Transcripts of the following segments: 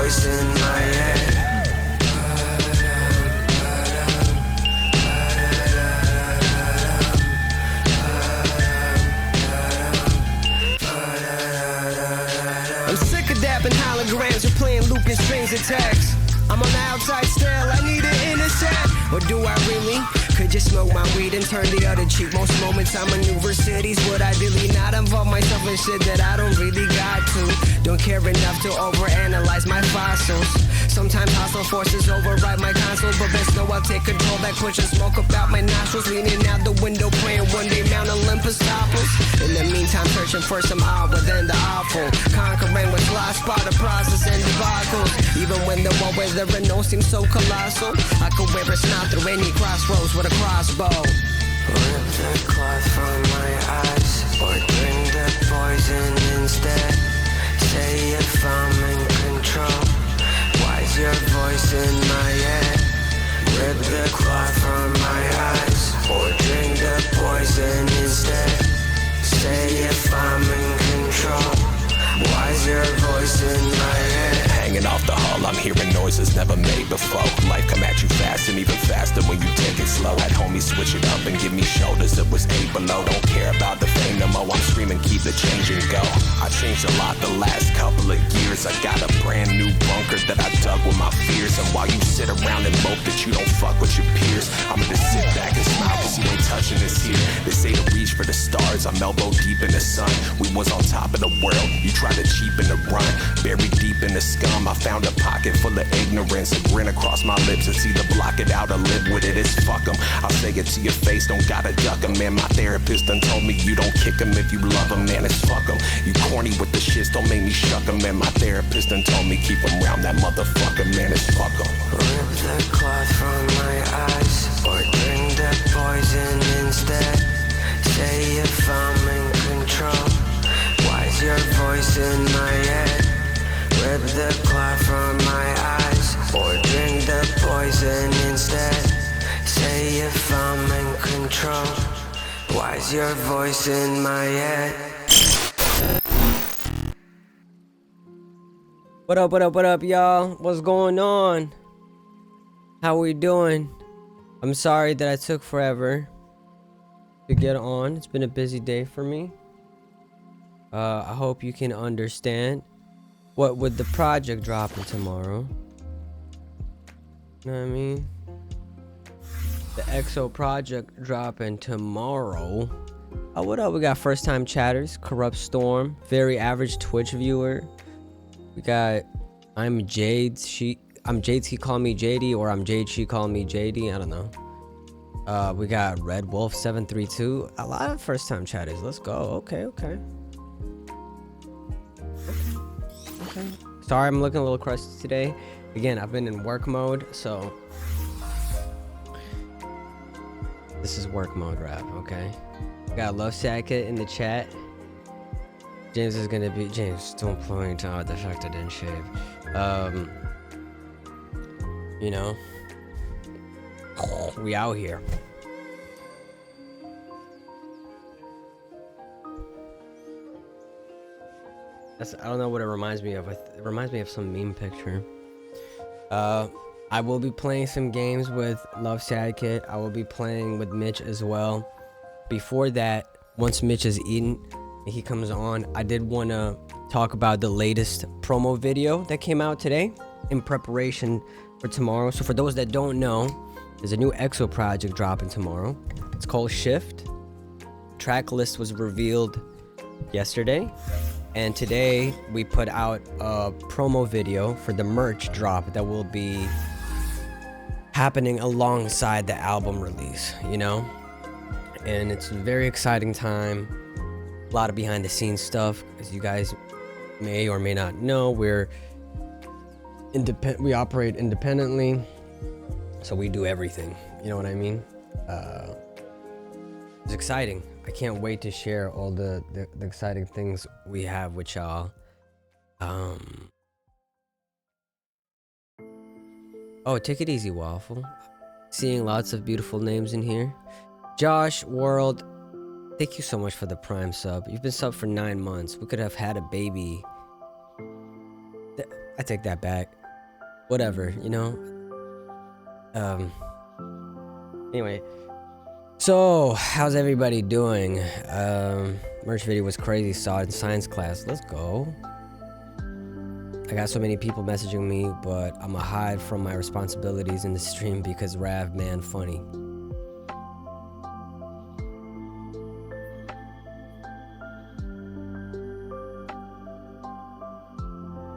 voice in my head. I'm sick of dapping holograms or playing looping strings attacks. I'm on the outside still, I need an intersect. Or do I really? Could just smoke my weed and turn the other cheek. Most moments I maneuver cities, would I really not involve myself in shit that I don't really got to? Don't care enough to overanalyze my fossils. Sometimes hostile forces override my console, but best know I'll take control back, pushing smoke about my nostrils, leaning out the window, praying one day Mount Olympus topples. In the meantime, searching for some odd within the awful, conquering what's lost by the process and debacles. Even when the one where there are no seems so colossal, I could wear a snot through any crossroads with a crossbow. Rip the cloth from my eyes, or drink the poison instead. Say if I'm in control, why's your voice in my head? Rip the cloth from my eyes, or drink the poison instead. Say if I'm in control, why's your voice in my head? Hanging off the hull, I'm hearing noises never made before. Life come at you fast and even faster when you take it slow. Had homies switch it up and give me shoulders, it was 8 below. Don't care about the fame no more, I'm screaming keep the change and go. I changed a lot the last couple of years. I got a brand new bunker that I dug with my fears. And while you sit around and mope that you don't fuck with your peers, I'ma just sit back and smile cause you ain't touching this here. They say to reach for the stars, I'm elbow deep in the sun. We was on top of the world, you try to cheapen the run. Buried deep in the scum, I found a pocket full of ignorance. A grin across my lips, it's either block it out or live with it. It's fuck 'em, I'll say it to your face, don't gotta duck 'em. Man, my therapist done told me you don't kick 'em if you love 'em. Man, it's fuck 'em, you corny with the shits, don't make me shuck 'em. Man, my therapist done told me keep 'em round that motherfucker. Man, it's fuck 'em. Rip the cloth from my eyes, or drink the poison instead. Say if I'm in control, why's your voice in my head? Rip the cloth from my eyes, or drink the poison instead. Say if I'm in control, why's your voice in my head? What up, y'all? What's going on? How we doing? I'm sorry that I took forever to get on. It's been a busy day for me. I hope you can understand. What with the project dropping tomorrow? You know what I mean? The EXO project dropping tomorrow. Oh, what up? We got first time chatters, Corrupt Storm, very average Twitch viewer. We got I'm Jade. I'm Jade. He called me JD, or I'm Jade. She called me JD. I don't know. We got Red Wolf 732. A lot of first time chatters. Let's go. Okay. Sorry, I'm looking a little crusty today. Again, I've been in work mode, so this is work mode rap. Okay. Got Love Sacket in the chat. James is gonna be James. Don't point out the fact I didn't shave. You know, we out here. I don't know what it reminds me of. It reminds me of some meme picture. I will be playing some games with Love Sad Kid. I will be playing with Mitch as well. Before that, once Mitch is eaten, he comes on. I did want to talk about the latest promo video that came out today in preparation for tomorrow. So for those that don't know, there's a new EXO project dropping tomorrow. It's called Shift. Track list was revealed yesterday. And today we put out a promo video for the merch drop that will be happening alongside the album release, you know? And it's a very exciting time. A lot of behind the scenes stuff, as you guys may or may not know. We operate independently, so we do everything. You know what I mean? It's exciting. I can't wait to share all the exciting things we have with y'all. Oh, take it easy, Waffle. Seeing lots of beautiful names in here. Josh World, thank you so much for the Prime sub. You've been subbed for 9 months. We could have had a baby. I take that back. Whatever, you know. Anyway, so how's everybody doing? Merch video was crazy. Saw it in science class. Let's go. I got so many people messaging me, but I'ma hide from my responsibilities in the stream because Rav man funny.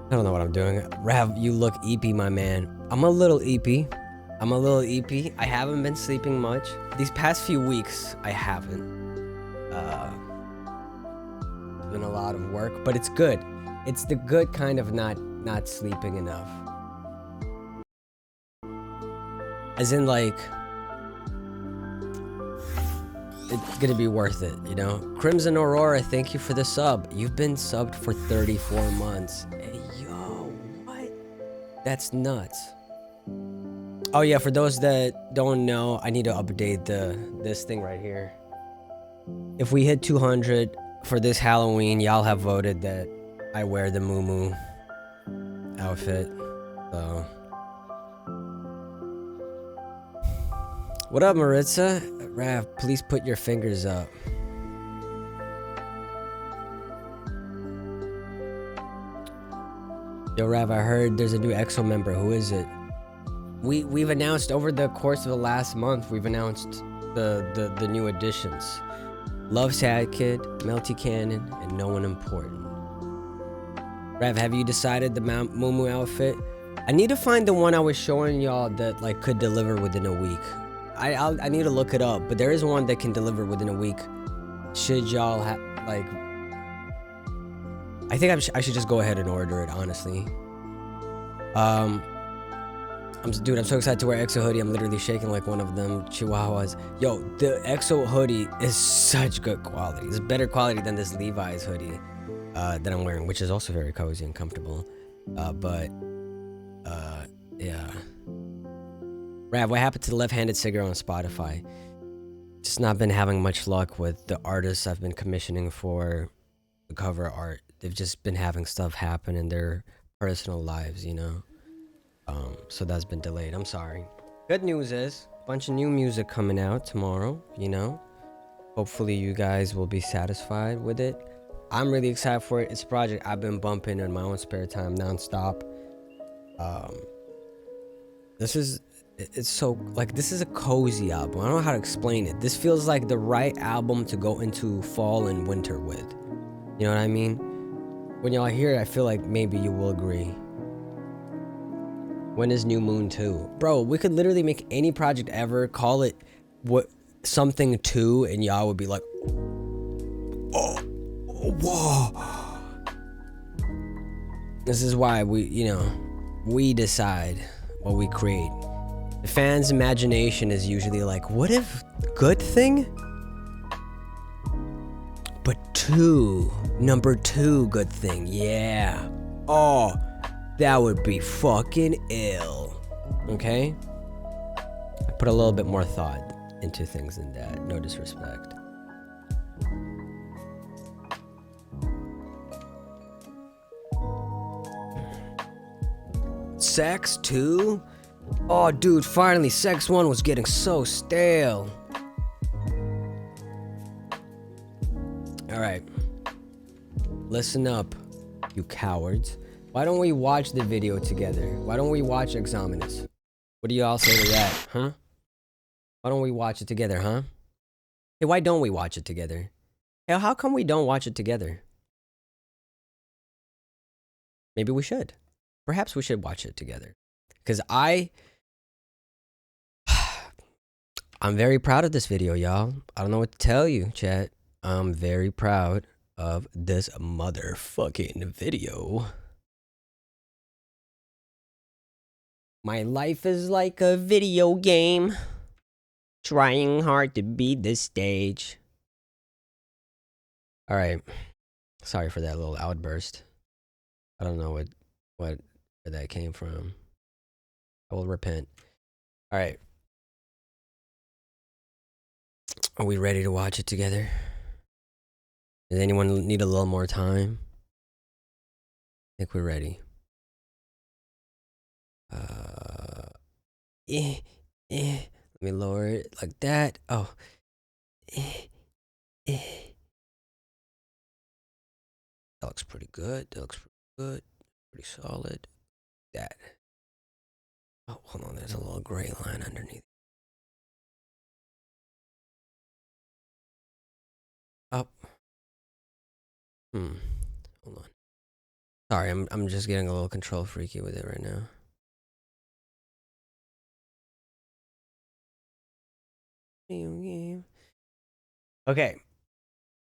I don't know what I'm doing. Rav, you look eepy, my man. I'm a little eepy. I haven't been sleeping much. These past few weeks, I haven't. It's been a lot of work, but it's good. It's the good kind of not sleeping enough. As in, like, it's gonna be worth it, you know? Crimson Aurora, thank you for the sub. You've been subbed for 34 months. Hey, yo, what? That's nuts. Oh yeah, for those that don't know, I need to update this thing right here. If we hit 200 for this Halloween, y'all have voted that I wear the Moo outfit. So, what up, Maritza? Rav, please put your fingers up. Yo, Rav, I heard there's a new EXO member. Who is it? We've announced over the course of the last month. We've announced the new additions: Love Sad Kid, Melty Cannon, and No One Important. Rav, have you decided the Moo outfit? I need to find the one I was showing y'all that like could deliver within a week. I need to look it up, but there is one that can deliver within a week. Should y'all like? I think I should just go ahead and order it, honestly. Dude, I'm so excited to wear EXO hoodie. I'm literally shaking like one of them chihuahuas. Yo, the EXO hoodie is such good quality. It's better quality than this Levi's hoodie that I'm wearing, which is also very cozy and comfortable. Yeah. Rav, what happened to the left-handed cigarette on Spotify? Just not been having much luck with the artists I've been commissioning for the cover art. They've just been having stuff happen in their personal lives, you know? So that's been delayed. I'm sorry. Good news is a bunch of new music coming out tomorrow, you know? Hopefully you guys will be satisfied with it. I'm really excited for it. It's a project I've been bumping in my own spare time nonstop. It's so, like, this is a cozy album. I don't know how to explain it. This feels like the right album to go into fall and winter with. You know what I mean? When y'all hear it, I feel like maybe you will agree. When is New Moon 2? Bro, we could literally make any project ever, call it something 2, and y'all would be like, oh, whoa. This is why we decide what we create. The fans' imagination is usually like, what if good thing? But number 2 good thing, yeah. Oh, that would be fucking ill. Okay? I put a little bit more thought into things than that. No disrespect. Sex 2? Oh, dude, finally, Sex 1 was getting so stale. Alright. Listen up, you cowards. Why don't we watch the video together? Why don't we watch Exominus? What do you all say to that, huh? Why don't we watch it together, huh? Hey, why don't we watch it together? Hey, how come we don't watch it together? Maybe we should. Perhaps we should watch it together. Because I'm very proud of this video, y'all. I don't know what to tell you, chat. I'm very proud of this motherfucking video. My life is like a video game, trying hard to beat the stage. All right. Sorry for that little outburst. I don't know where that came from. I will repent. All right. Are we ready to watch it together? Does anyone need a little more time? I think we're ready. Let me lower it like that. Oh. That looks pretty good. That looks pretty good. Pretty solid. That. Oh, hold on. There's a little gray line underneath. Up. Hold on. Sorry, I'm just getting a little control freaky with it right now. Okay.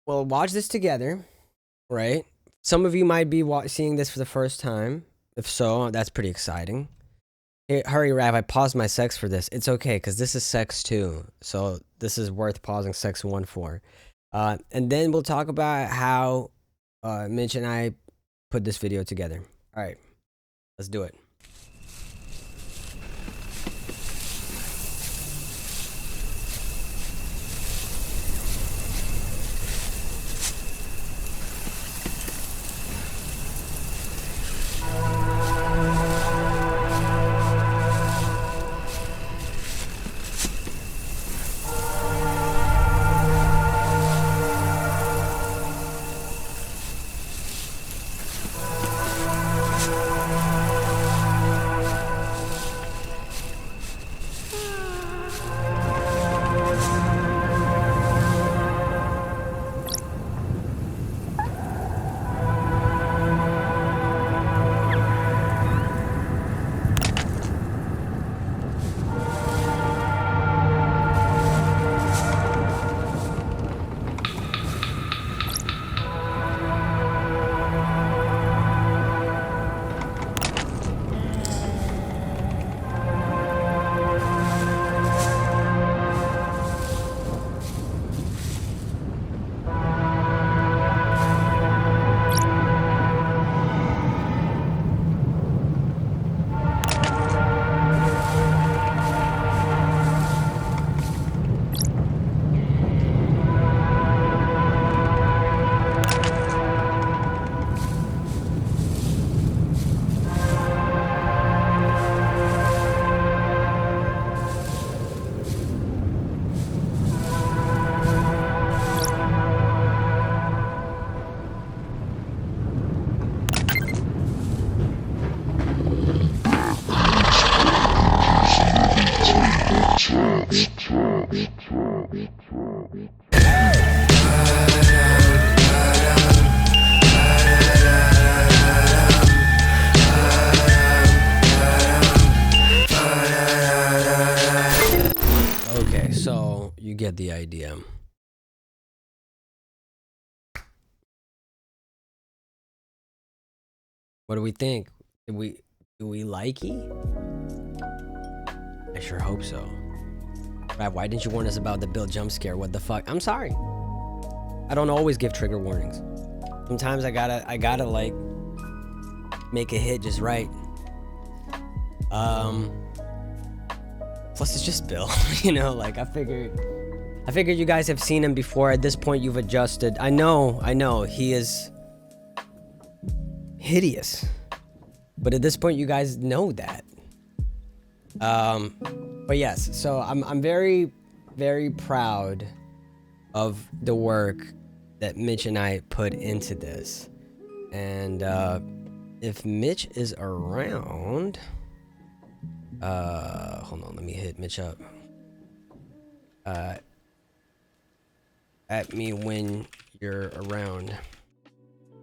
Well, watch this together, right? Some of you might be seeing this for the first time. If so, that's pretty exciting. Hey, hurry, Rav, I paused my sex for this. It's okay, because this is sex 2. So this is worth pausing sex 1 for. And then we'll talk about how Mitch and I put this video together. All right, let's do it. Okay, so you get the idea. What do we think? Do we like it? I sure hope so. Right, why didn't you warn us about the Bill jump scare? What the fuck? I'm sorry. I don't always give trigger warnings. Sometimes I gotta like make a hit just right. Plus it's just Bill, you know, like I figured you guys have seen him before. At this point you've adjusted. I know, he is hideous. But at this point you guys know that. But yes, so I'm very, very proud of the work that Mitch and I put into this. And if Mitch is around, hold on, let me hit Mitch up. At me when you're around.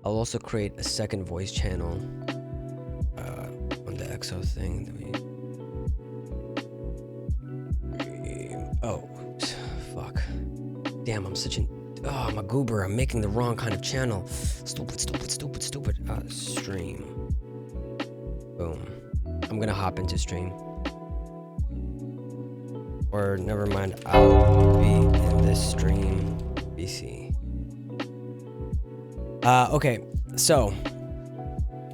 I'll also create a second voice channel on the EXO thing. Oh, fuck. Damn, I'm such an... Oh, I'm a goober. I'm making the wrong kind of channel. Stupid. Stream. Boom. I'm gonna hop into stream. Or never mind, I'll be in this stream. BC. Okay, so...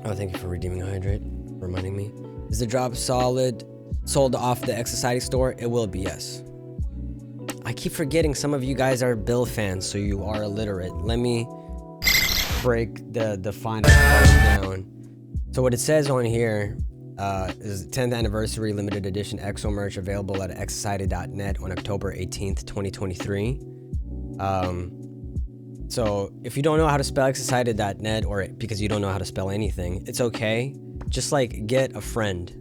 Oh, thank you for redeeming Hydrate. Reminding me. Is the drop sold off the X Society store? It will be, yes. I keep forgetting some of you guys are Bill fans, so you are illiterate. Let me break the final part down. So what it says on here, is 10th anniversary limited edition EXO merch available at excited.net on October 18th, 2023. So if you don't know how to spell excited.net, or because you don't know how to spell anything, it's okay. Just like get a friend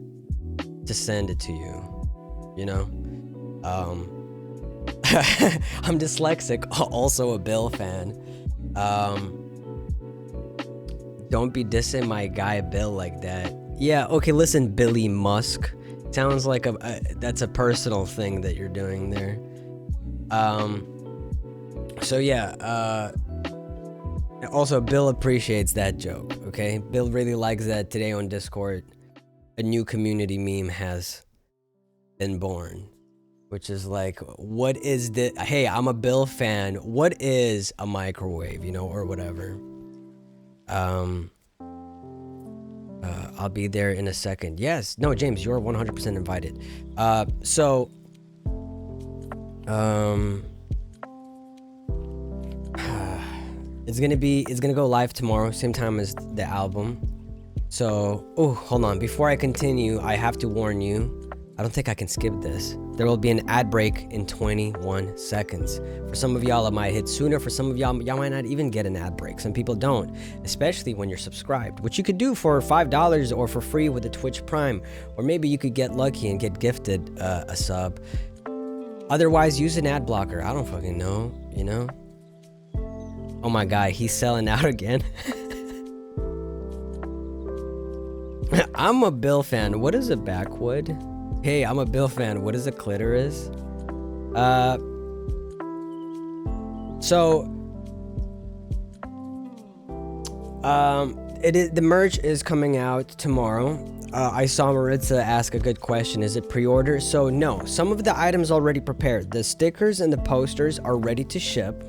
to send it to you, you know? I'm dyslexic, also a Bill fan. Don't be dissing my guy Bill like that. Yeah, okay, listen, Billy Musk. Sounds like that's a personal thing that you're doing there. So yeah, also Bill appreciates that joke, okay? Bill really likes that today on Discord a new community meme has been born, which is like, what is the, hey, I'm a Bill fan, what is a microwave, you know, or whatever. I'll be there in a second. Yes, no, James, you're 100% invited. It's gonna go live tomorrow, same time as the album. So, oh, hold on, before I continue, I have to warn you, I don't think I can skip this. There will be an ad break in 21 seconds. For some of y'all, it might hit sooner. For some of y'all might not even get an ad break. Some people don't, especially when you're subscribed, which you could do for $5 or for free with the Twitch Prime. Or maybe you could get lucky and get gifted a sub. Otherwise, use an ad blocker. I don't fucking know, you know? Oh my God, he's selling out again. I'm a Bill fan. What is a backwood? Hey, I'm a Bill fan. What is a clitoris? The merch is coming out tomorrow. I saw Maritza ask a good question. Is it pre-order? So no, some of the items already prepared. The stickers and the posters are ready to ship.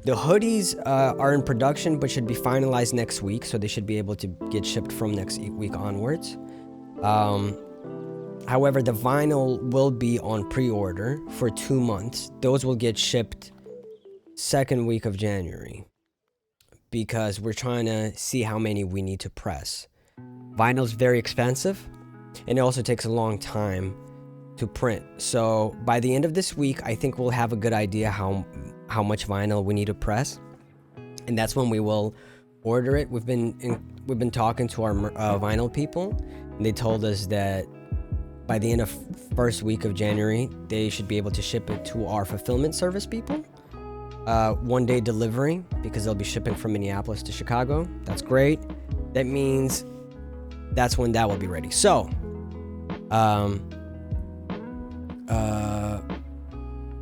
The hoodies are in production but should be finalized next week, so they should be able to get shipped from next week onwards. However, the vinyl will be on pre-order for 2 months. Those will get shipped second week of January because we're trying to see how many we need to press. Vinyl's very expensive and it also takes a long time to print. So by the end of this week, I think we'll have a good idea how much vinyl we need to press, and that's when we will order it. We've been talking to our vinyl people, and they told us that by the end of first week of January, they should be able to ship it to our fulfillment service people. 1 day delivery, because they'll be shipping from Minneapolis to Chicago. That's great. That means that's when that will be ready. So,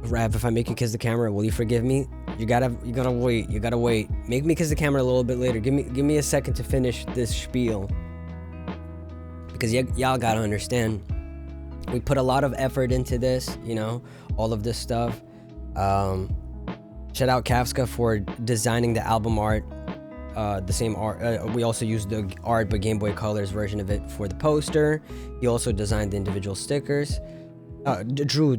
Rav, if I make you kiss the camera, will you forgive me? You gotta wait. Make me kiss the camera a little bit later. Give me a second to finish this spiel, because y'all gotta understand. We put a lot of effort into this, you know, all of this stuff. Shout out Kafka for designing the album art. The same art. We also used the art, but Game Boy Color's version of it for the poster. He also designed the individual stickers. Drew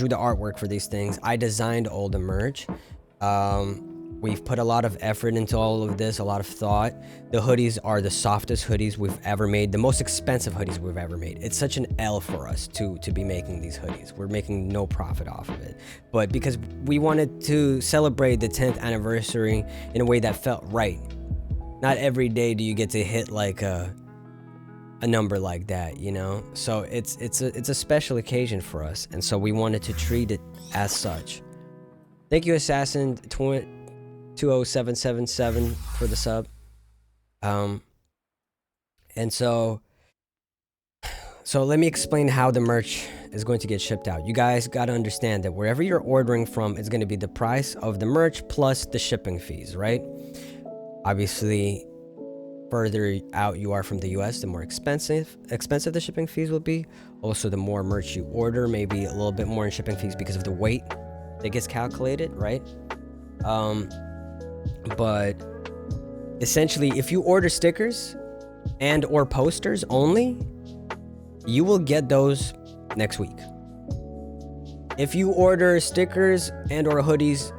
the artwork for these things. I designed all the merch. We've put a lot of effort into all of this, a lot of thought. The hoodies are the softest hoodies we've ever made, the most expensive hoodies we've ever made. It's such an L for us to be making these hoodies. We're making no profit off of it. But because we wanted to celebrate the 10th anniversary in a way that felt right. Not every day do you get to hit like a number like that, you know? So it's a special occasion for us, and so we wanted to treat it as such. Thank you, Assassin 20777 for the sub. And so let me explain how the merch is going to get shipped out. You guys got to understand that wherever you're ordering from, it's going to be the price of the merch plus the shipping fees, right? Obviously, further out you are from the US, the more expensive the shipping fees will be. Also, the more merch you order, maybe a little bit more in shipping fees because of the weight that gets calculated, right? But essentially, if you order stickers and or posters only, you will get those next week. If you order stickers and or hoodies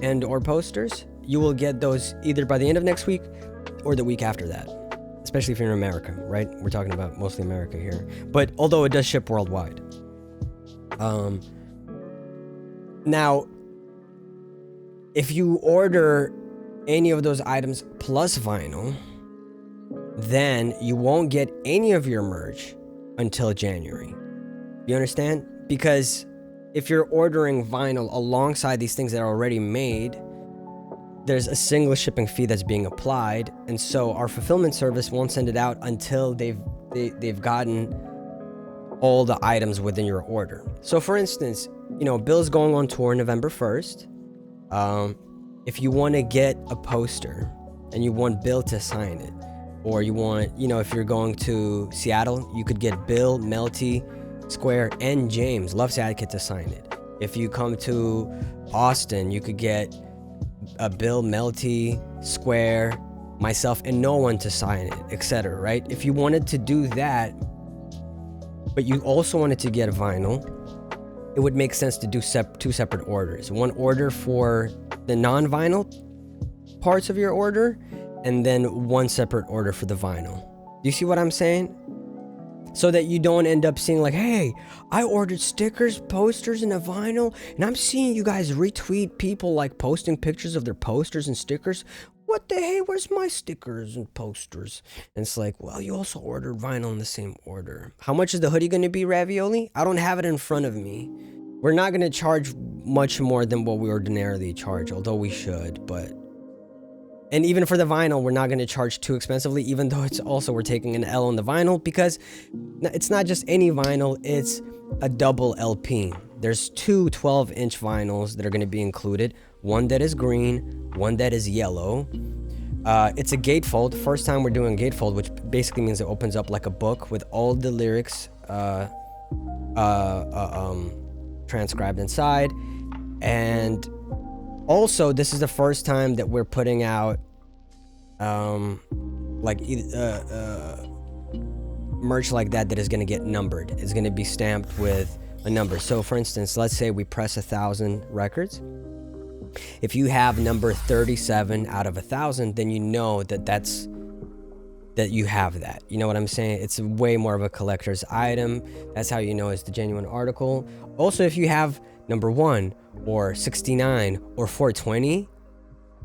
and or posters, you will get those either by the end of next week or the week after that. especially if you're in America, right? We're talking about mostly America here. But although it does ship worldwide. Now, if you order any of those items plus vinyl, then you won't get any of your merch until January. You understand? Because if you're ordering vinyl alongside these things that are already made, there's a single shipping fee that's being applied, and so our fulfillment service won't send it out until they've gotten all the items within your order. So for instance, you know, Bill's going on tour November 1st. If you want to get a poster and you want Bill to sign it, or you want, you know, if you're going to Seattle, you could get Bill, Melty, Square, and James, Love's Advocate, to sign it. If you come to Austin, you could get a Bill, Melty, Square, myself, and no one to sign it, etc. Right? If you wanted to do that, but you also wanted to get vinyl, it would make sense to do two separate orders. One order for the non-vinyl parts of your order, and then one separate order for the vinyl. Do you see what I'm saying? So that you don't end up seeing like, hey, I ordered stickers, posters, and a vinyl, and I'm seeing you guys retweet people like posting pictures of their posters and stickers. What the hey, where's my stickers and posters? And it's like, well, you also ordered vinyl in the same order. How much is the hoodie gonna be, Ravioli? I don't have it in front of me. We're not gonna charge much more than what we ordinarily charge, although we should, but... And even for the vinyl, we're not going to charge too expensively, even though it's also, we're taking an L on the vinyl, because it's not just any vinyl, it's a double LP. There's two 12-inch vinyls that are going to be included. One that is green, one that is yellow. It's a gatefold. First time we're doing gatefold, which basically means it opens up like a book with all the lyrics transcribed inside. And also, this is the first time that we're putting out merch like that is going to get numbered. It's going to be stamped with a number. So for instance, let's say we press 1,000 records. If you have number 37 out of 1,000, then you know that you have that. You know what I'm saying? It's way more of a collector's item. That's how you know it's the genuine article. Also, if you have number 1 or 69 or 420,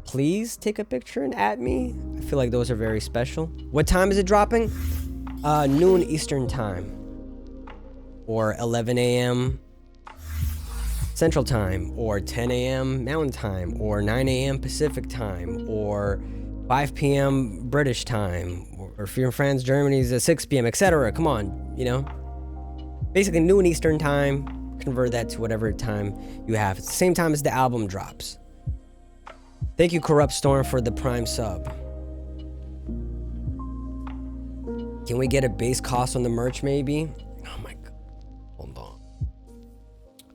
please take a picture and add me. I feel like those are very special. What time is it dropping? Noon Eastern time, or 11 a.m. Central time, or 10 a.m. Mountain time, or 9 a.m. Pacific time, or 5 p.m. British time, or if you're in France, Germany's at 6 p.m., etc. Come on, you know? Basically noon Eastern time. Convert that to whatever time you have. It's the same time as the album drops. Thank you, Corrupt Storm, for the Prime sub. Can we get a base cost on the merch, maybe? Oh my god. Hold on.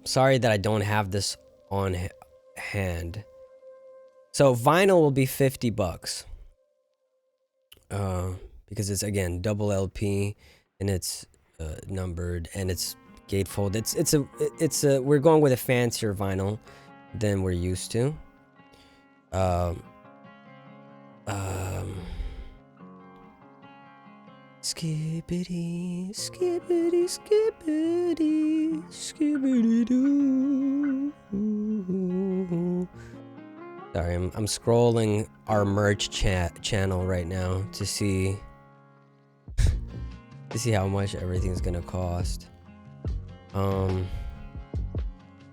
Sorry that I don't have this on hand. So vinyl will be $50. Because it's, again, double LP, and it's numbered, and it's gatefold. It's a we're going with a fancier vinyl than we're used to. Skippity, skippity, skippity, skippity doo. Sorry, I'm scrolling our merch channel right now to see how much everything's gonna cost.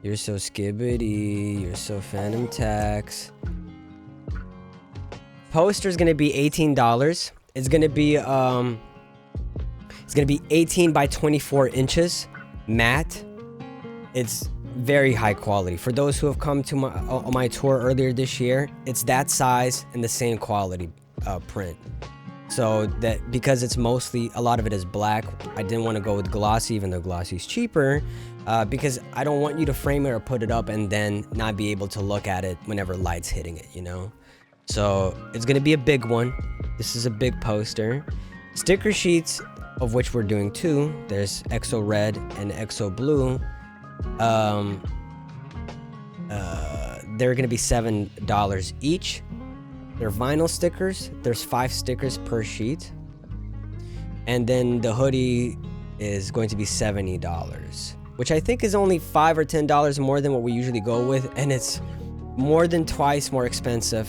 You're so skibbity, you're so Phantom Tax. Poster's gonna be $18. It's gonna be 18 by 24 inches, matte. It's very high quality. For those who have come to my tour earlier this year, it's that size and the same quality print. So that, because it's mostly, a lot of it is black, I didn't want to go with glossy, even though glossy is cheaper, because I don't want you to frame it or put it up and then not be able to look at it whenever light's hitting it, you know? So it's gonna be a big one. This is a big poster. Sticker sheets, of which we're doing 2. There's EXO Red and EXO Blue. They're gonna be $7 each. They're vinyl stickers. There's 5 stickers per sheet. And then the hoodie is going to be $70, which I think is only $5 or $10 more than what we usually go with, and it's more than twice more expensive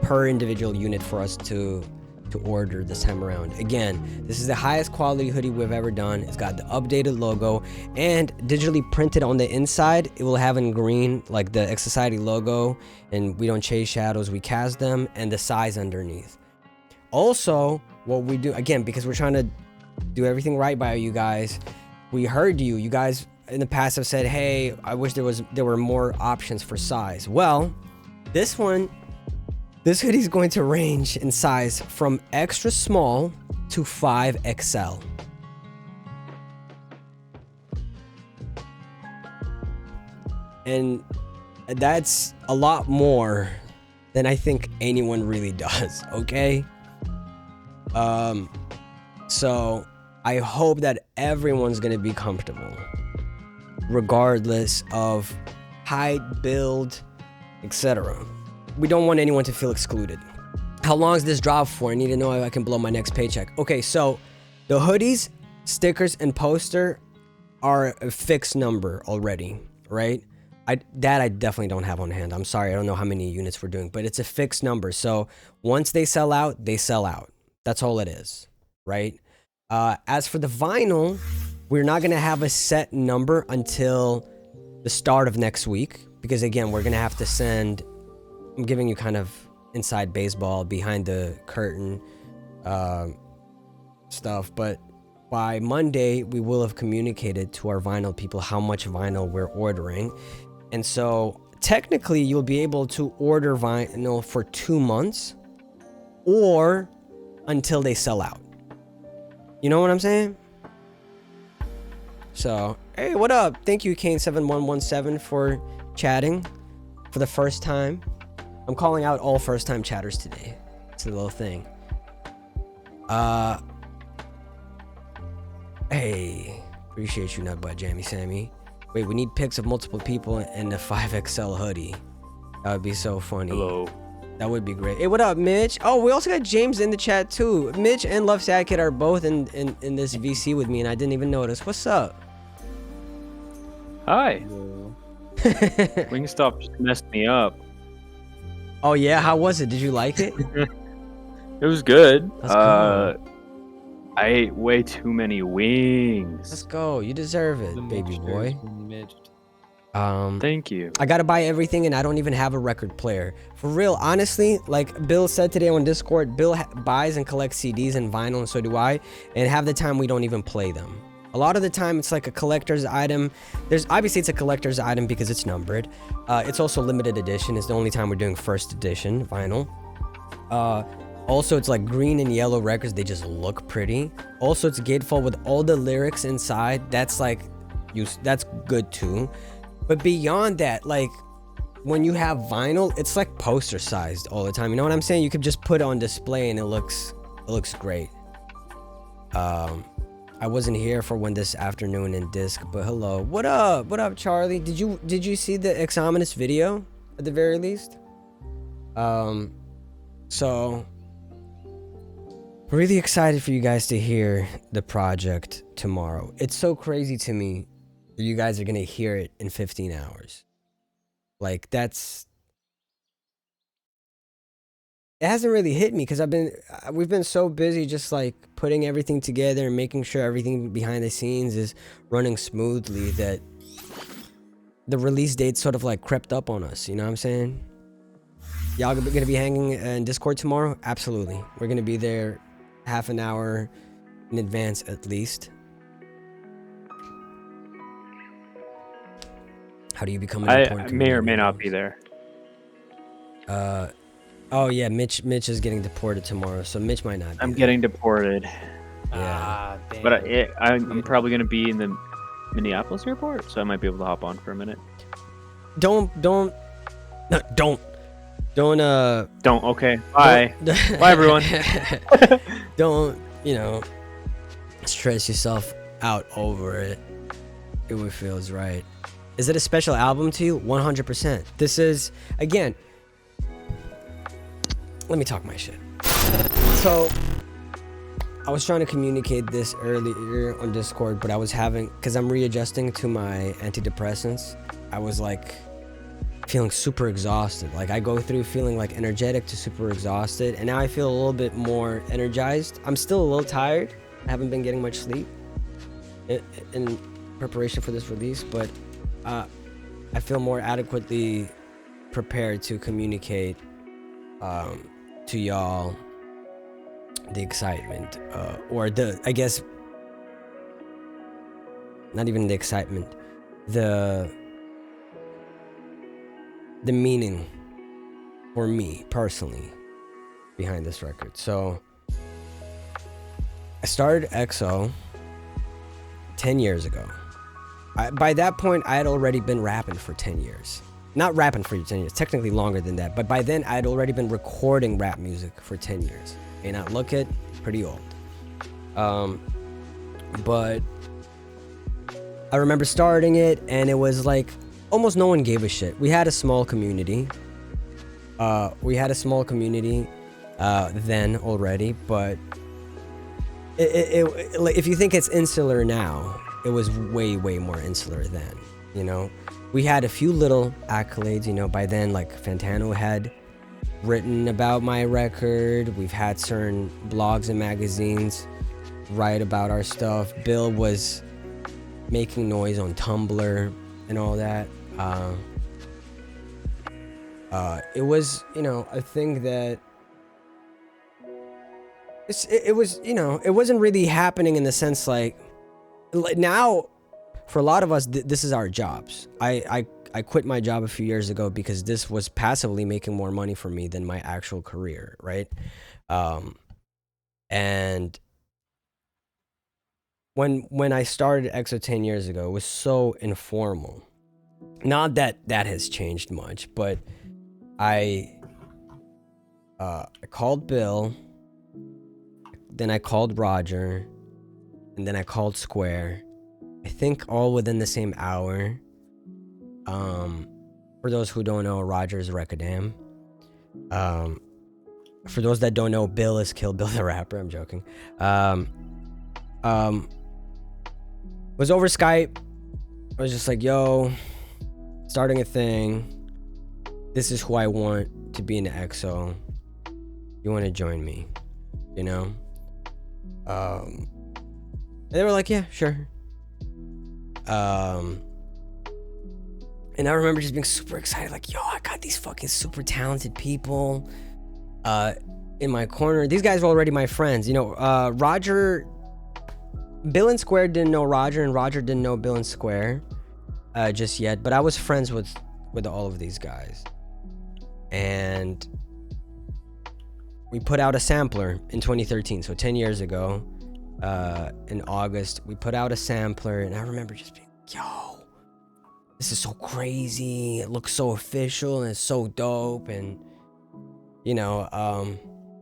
per individual unit for us to order this time around. Again, this is the highest quality hoodie we've ever done. It's got the updated logo and digitally printed on the inside. It will have in green like the X Society logo, and we don't chase shadows, we cast them, and the size underneath. Also, what we do, again, because we're trying to do everything right by you guys, we heard you guys in the past have said, hey, I wish there were more options for size. Well, this hoodie is going to range in size from extra small to 5XL. And that's a lot more than I think anyone really does, okay? So I hope that everyone's gonna be comfortable, regardless of height, build, etc. We don't want anyone to feel excluded. How long is this drop for? I need to know if I can blow my next paycheck. Okay, so the hoodies, stickers, and poster are a fixed number already, right? I definitely don't have on hand. I'm sorry, I don't know how many units we're doing, but it's a fixed number. So once they sell out, they sell out. That's all it is, right? As for the vinyl, we're not gonna have a set number until the start of next week, because again, we're gonna have to send, I'm giving you kind of inside baseball, behind the curtain stuff, but by Monday, we will have communicated to our vinyl people how much vinyl we're ordering. And so technically, you'll be able to order vinyl for 2 months or until they sell out. You know what I'm saying? So, hey, what up? Thank you, Kane7117, for chatting for the first time. I'm calling out all first-time chatters today. It's a little thing. Hey, appreciate you, Nutbutt Jammy Sammy. Wait, we need pics of multiple people in the 5XL hoodie. That would be so funny. Hello. That would be great. Hey, what up, Mitch? Oh, we also got James in the chat too. Mitch and Love Sad Kid are both in this VC with me, and I didn't even notice. What's up? Hi. Wingstop just messed me up. Oh yeah, how was it? Did you like it? It was good. Let's go. I ate way too many wings. Let's go. You deserve it, baby boy. Thank you. I gotta buy everything, and I don't even have a record player. For real, honestly, like Bill said today on Discord, Bill buys and collects CDs and vinyl, and so do I. And half the time, we don't even play them. A lot of the time, it's like a collector's item. Obviously, it's a collector's item because it's numbered. It's also limited edition. It's the only time we're doing first edition vinyl. Also, it's like green and yellow records. They just look pretty. Also, it's gatefold with all the lyrics inside. That's like, that's good too. But beyond that, like when you have vinyl, it's like poster sized all the time. You know what I'm saying? You could just put it on display and it looks great. I wasn't here for when this afternoon in disc, but hello. What up, Charlie? Did you see the Exominous video at the very least? So really excited for you guys to hear the project tomorrow. It's so crazy to me that you guys are gonna hear it in 15 hours. Like it hasn't really hit me because we've been so busy just like putting everything together and making sure everything behind the scenes is running smoothly that the release date sort of like crept up on us. You know what I'm saying? Y'all gonna be hanging in Discord tomorrow? Absolutely. We're gonna be there half an hour in advance at least. How do you become an important I may or may not be there. Oh yeah, Mitch is getting deported tomorrow, so Mitch might not be I'm there. getting deported. Yeah. Damn. But I'm probably going to be in the Minneapolis airport, so I might be able to hop on for a minute. Don't. Okay. Bye. Bye, everyone. Don't, stress yourself out over it. If it feels right. Is it a special album to you? 100%. This is, again, let me talk my shit. So, I was trying to communicate this earlier on Discord, but I was having, because I'm readjusting to my antidepressants, I was like feeling super exhausted. Like I go through feeling like energetic to super exhausted, and now I feel a little bit more energized. I'm still a little tired. I haven't been getting much sleep in preparation for this release, but I feel more adequately prepared to communicate to y'all the excitement, or the, I guess, not even the excitement, the meaning for me personally behind this record. So I started EXO 10 years ago. By that point, I had already been rapping for 10 years. Not rapping for 10 years, technically longer than that. But by then, I had already been recording rap music for 10 years. May not look it, pretty old. But I remember starting it, and it was like almost no one gave a shit. We had a small community. Then already, but like, if you think it's insular now, it was way more insular then, you know. We had a few little accolades, you know. By then, like, Fantano had written about my record. We've had certain blogs and magazines write about our stuff. Bill was making noise on Tumblr and all that. It was, you know, a thing that it was, you know, it wasn't really happening in the sense like now for a lot of us, this is our jobs. I quit my job a few years ago because this was passively making more money for me than my actual career, right? And when I started EXO 10 years ago, it was so informal. Not that that has changed much, but I called Bill, then I called Roger, and then I called Square. I think all within the same hour. For those who don't know, Roger's Recadam. For those that don't know, Bill is Kill Bill the rapper. I'm joking. Was over Skype. I was just like, yo, starting a thing. This is who I want to be in the EXO. You want to join me? You know? And they were like, yeah, sure. And I remember just being super excited, like, yo, I got these fucking super talented people in my corner. These guys were already my friends. You know, Roger, Bill and Square didn't know Roger, and Roger didn't know Bill and Square just yet, but I was friends with all of these guys. And we put out a sampler in 2013, so 10 years ago, in August, we put out a sampler, and I remember just being, yo, this is so crazy. It looks so official, and it's so dope, and, you know,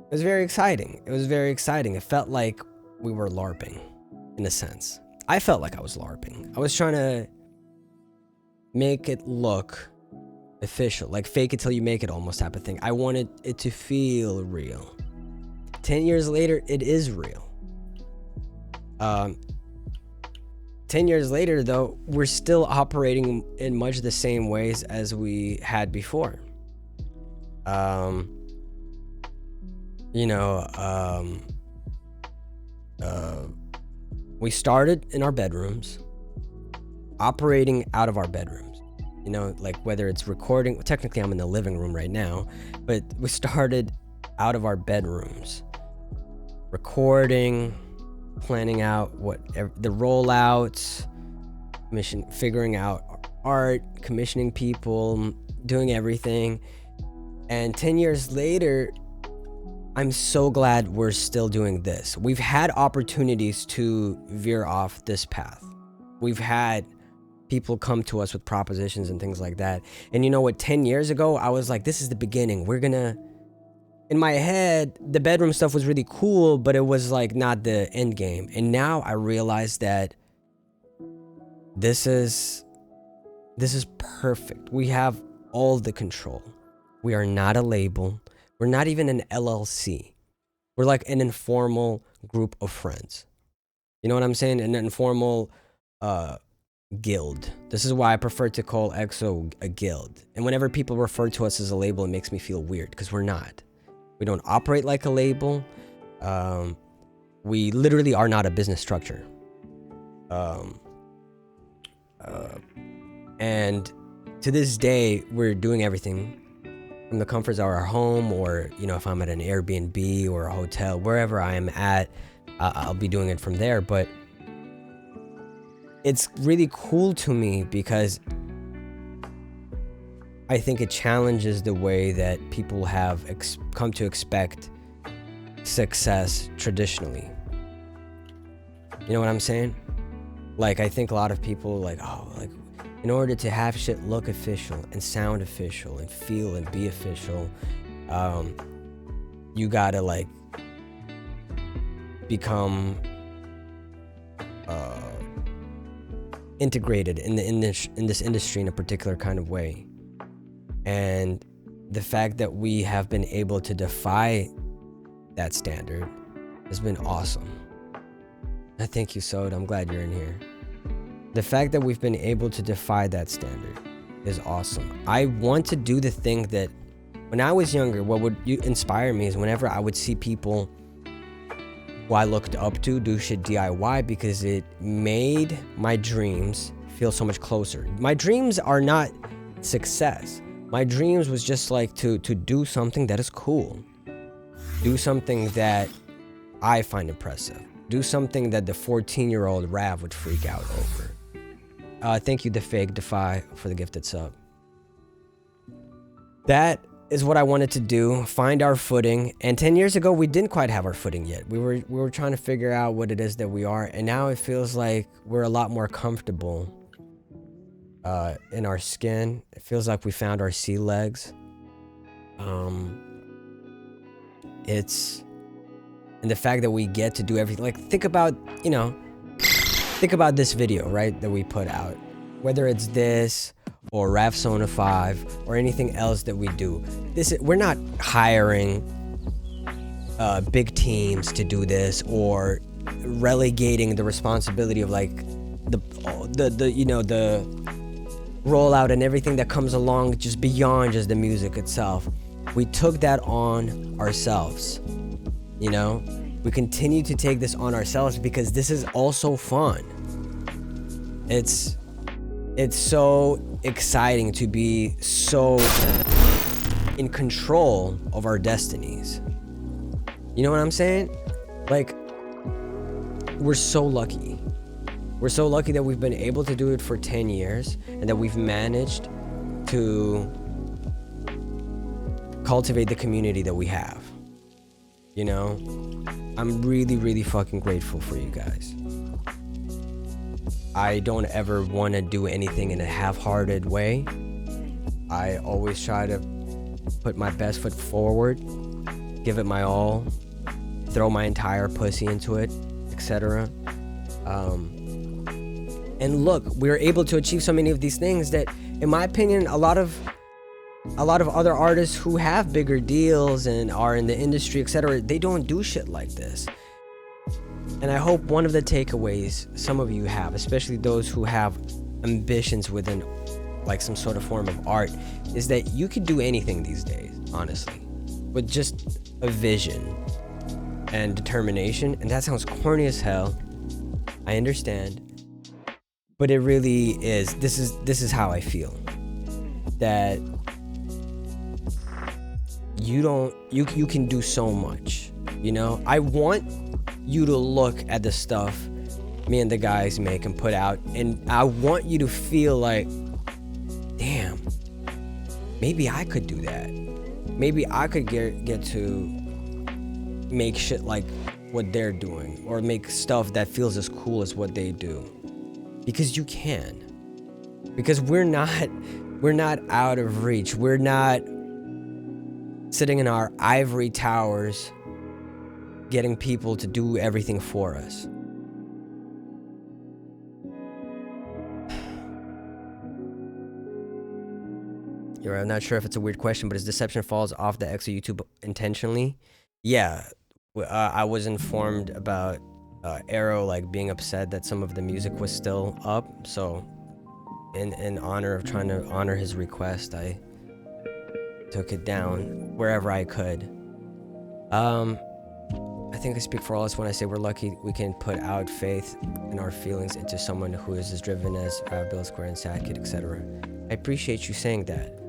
it was very exciting. It felt like we were LARPing, in a sense. I felt like I was LARPing. I was trying to make it look official, like fake it till you make it almost type of thing. I wanted it to feel real. 10 years later, it is real. 10 years later, though, we're still operating in much the same ways as we had before. You know, we started in our bedrooms, operating out of our bedrooms. You know, like whether it's recording, technically I'm in the living room right now, but we started out of our bedrooms, recording, planning out the rollouts, figuring out art, commissioning people, doing everything. And 10 years later, I'm so glad we're still doing this. We've had opportunities to veer off this path. We've had people come to us with propositions and things like that. And you know what, 10 years ago, I was like, this is the beginning. In my head, the bedroom stuff was really cool, but it was like not the end game. And now I realize that this is perfect. We have all the control. We are not a label. We're not even an LLC. We're like an informal group of friends. You know what I'm saying? An informal guild. This is why I prefer to call EXO a guild. And whenever people refer to us as a label, it makes me feel weird because we're not. We don't operate like a label. We literally are not a business structure. And to this day, we're doing everything from the comforts of our home, or, you know, if I'm at an Airbnb or a hotel, wherever I am at, I'll be doing it from there. But it's really cool to me because I think it challenges the way that people have come to expect success traditionally. You know what I'm saying? Like, I think a lot of people like, oh, like, in order to have shit look official and sound official and feel and be official, you gotta like become integrated in this industry in a particular kind of way. And the fact that we have been able to defy that standard has been awesome. I thank you, Soda. I'm glad you're in here. The fact that we've been able to defy that standard is awesome. I want to do the thing that when I was younger, what would inspire me is whenever I would see people who I looked up to do shit DIY, because it made my dreams feel so much closer. My dreams are not success. My dreams was just like to do something that is cool. Do something that I find impressive. Do something that the 14-year-old Rav would freak out over. Thank you, The Fake Defy, for the gifted sub. That is what I wanted to do, find our footing. And 10 years ago, we didn't quite have our footing yet. We were trying to figure out what it is that we are. And now it feels like we're a lot more comfortable in our skin. It feels like we found our sea legs. And the fact that we get to do everything. Like, think about this video, right, that we put out. Whether it's this or Rafsona 5 or anything else that we do. We're not hiring big teams to do this or relegating the responsibility of like the rollout and everything that comes along just beyond just the music itself. We took that on ourselves. You know, we continue to take this on ourselves because this is also fun. It's so exciting to be so in control of our destinies. You know what I'm saying? Like, we're so lucky. We're so lucky that we've been able to do it for 10 years and that we've managed to cultivate the community that we have. You know, I'm really, really fucking grateful for you guys. I don't ever want to do anything in a half-hearted way. I always try to put my best foot forward, give it my all, throw my entire pussy into it, etc. And look, we're able to achieve so many of these things that, in my opinion, a lot of other artists who have bigger deals and are in the industry, etc., they don't do shit like this. And I hope one of the takeaways some of you have, especially those who have ambitions within like some sort of form of art, is that you could do anything these days, honestly, with just a vision and determination. And that sounds corny as hell, I understand, but it really is. This is how I feel, that you can do so much. You know, I want you to look at the stuff me and the guys make and put out, and I want you to feel like, damn, maybe I could do that. Maybe I could get to make shit like what they're doing, or make stuff that feels as cool as what they do. Because you can. Because we're not out of reach. We're not sitting in our ivory towers getting people to do everything for us. I'm not sure if it's a weird question, but is deception falls off the EXO YouTube intentionally? Yeah, I was informed about Arrow like being upset that some of the music was still up. So, in honor of trying to honor his request, I took it down wherever I could. I think I speak for all of us when I say we're lucky we can put out faith and our feelings into someone who is as driven as Bill Square and Sad Kid, etc. I appreciate you saying that.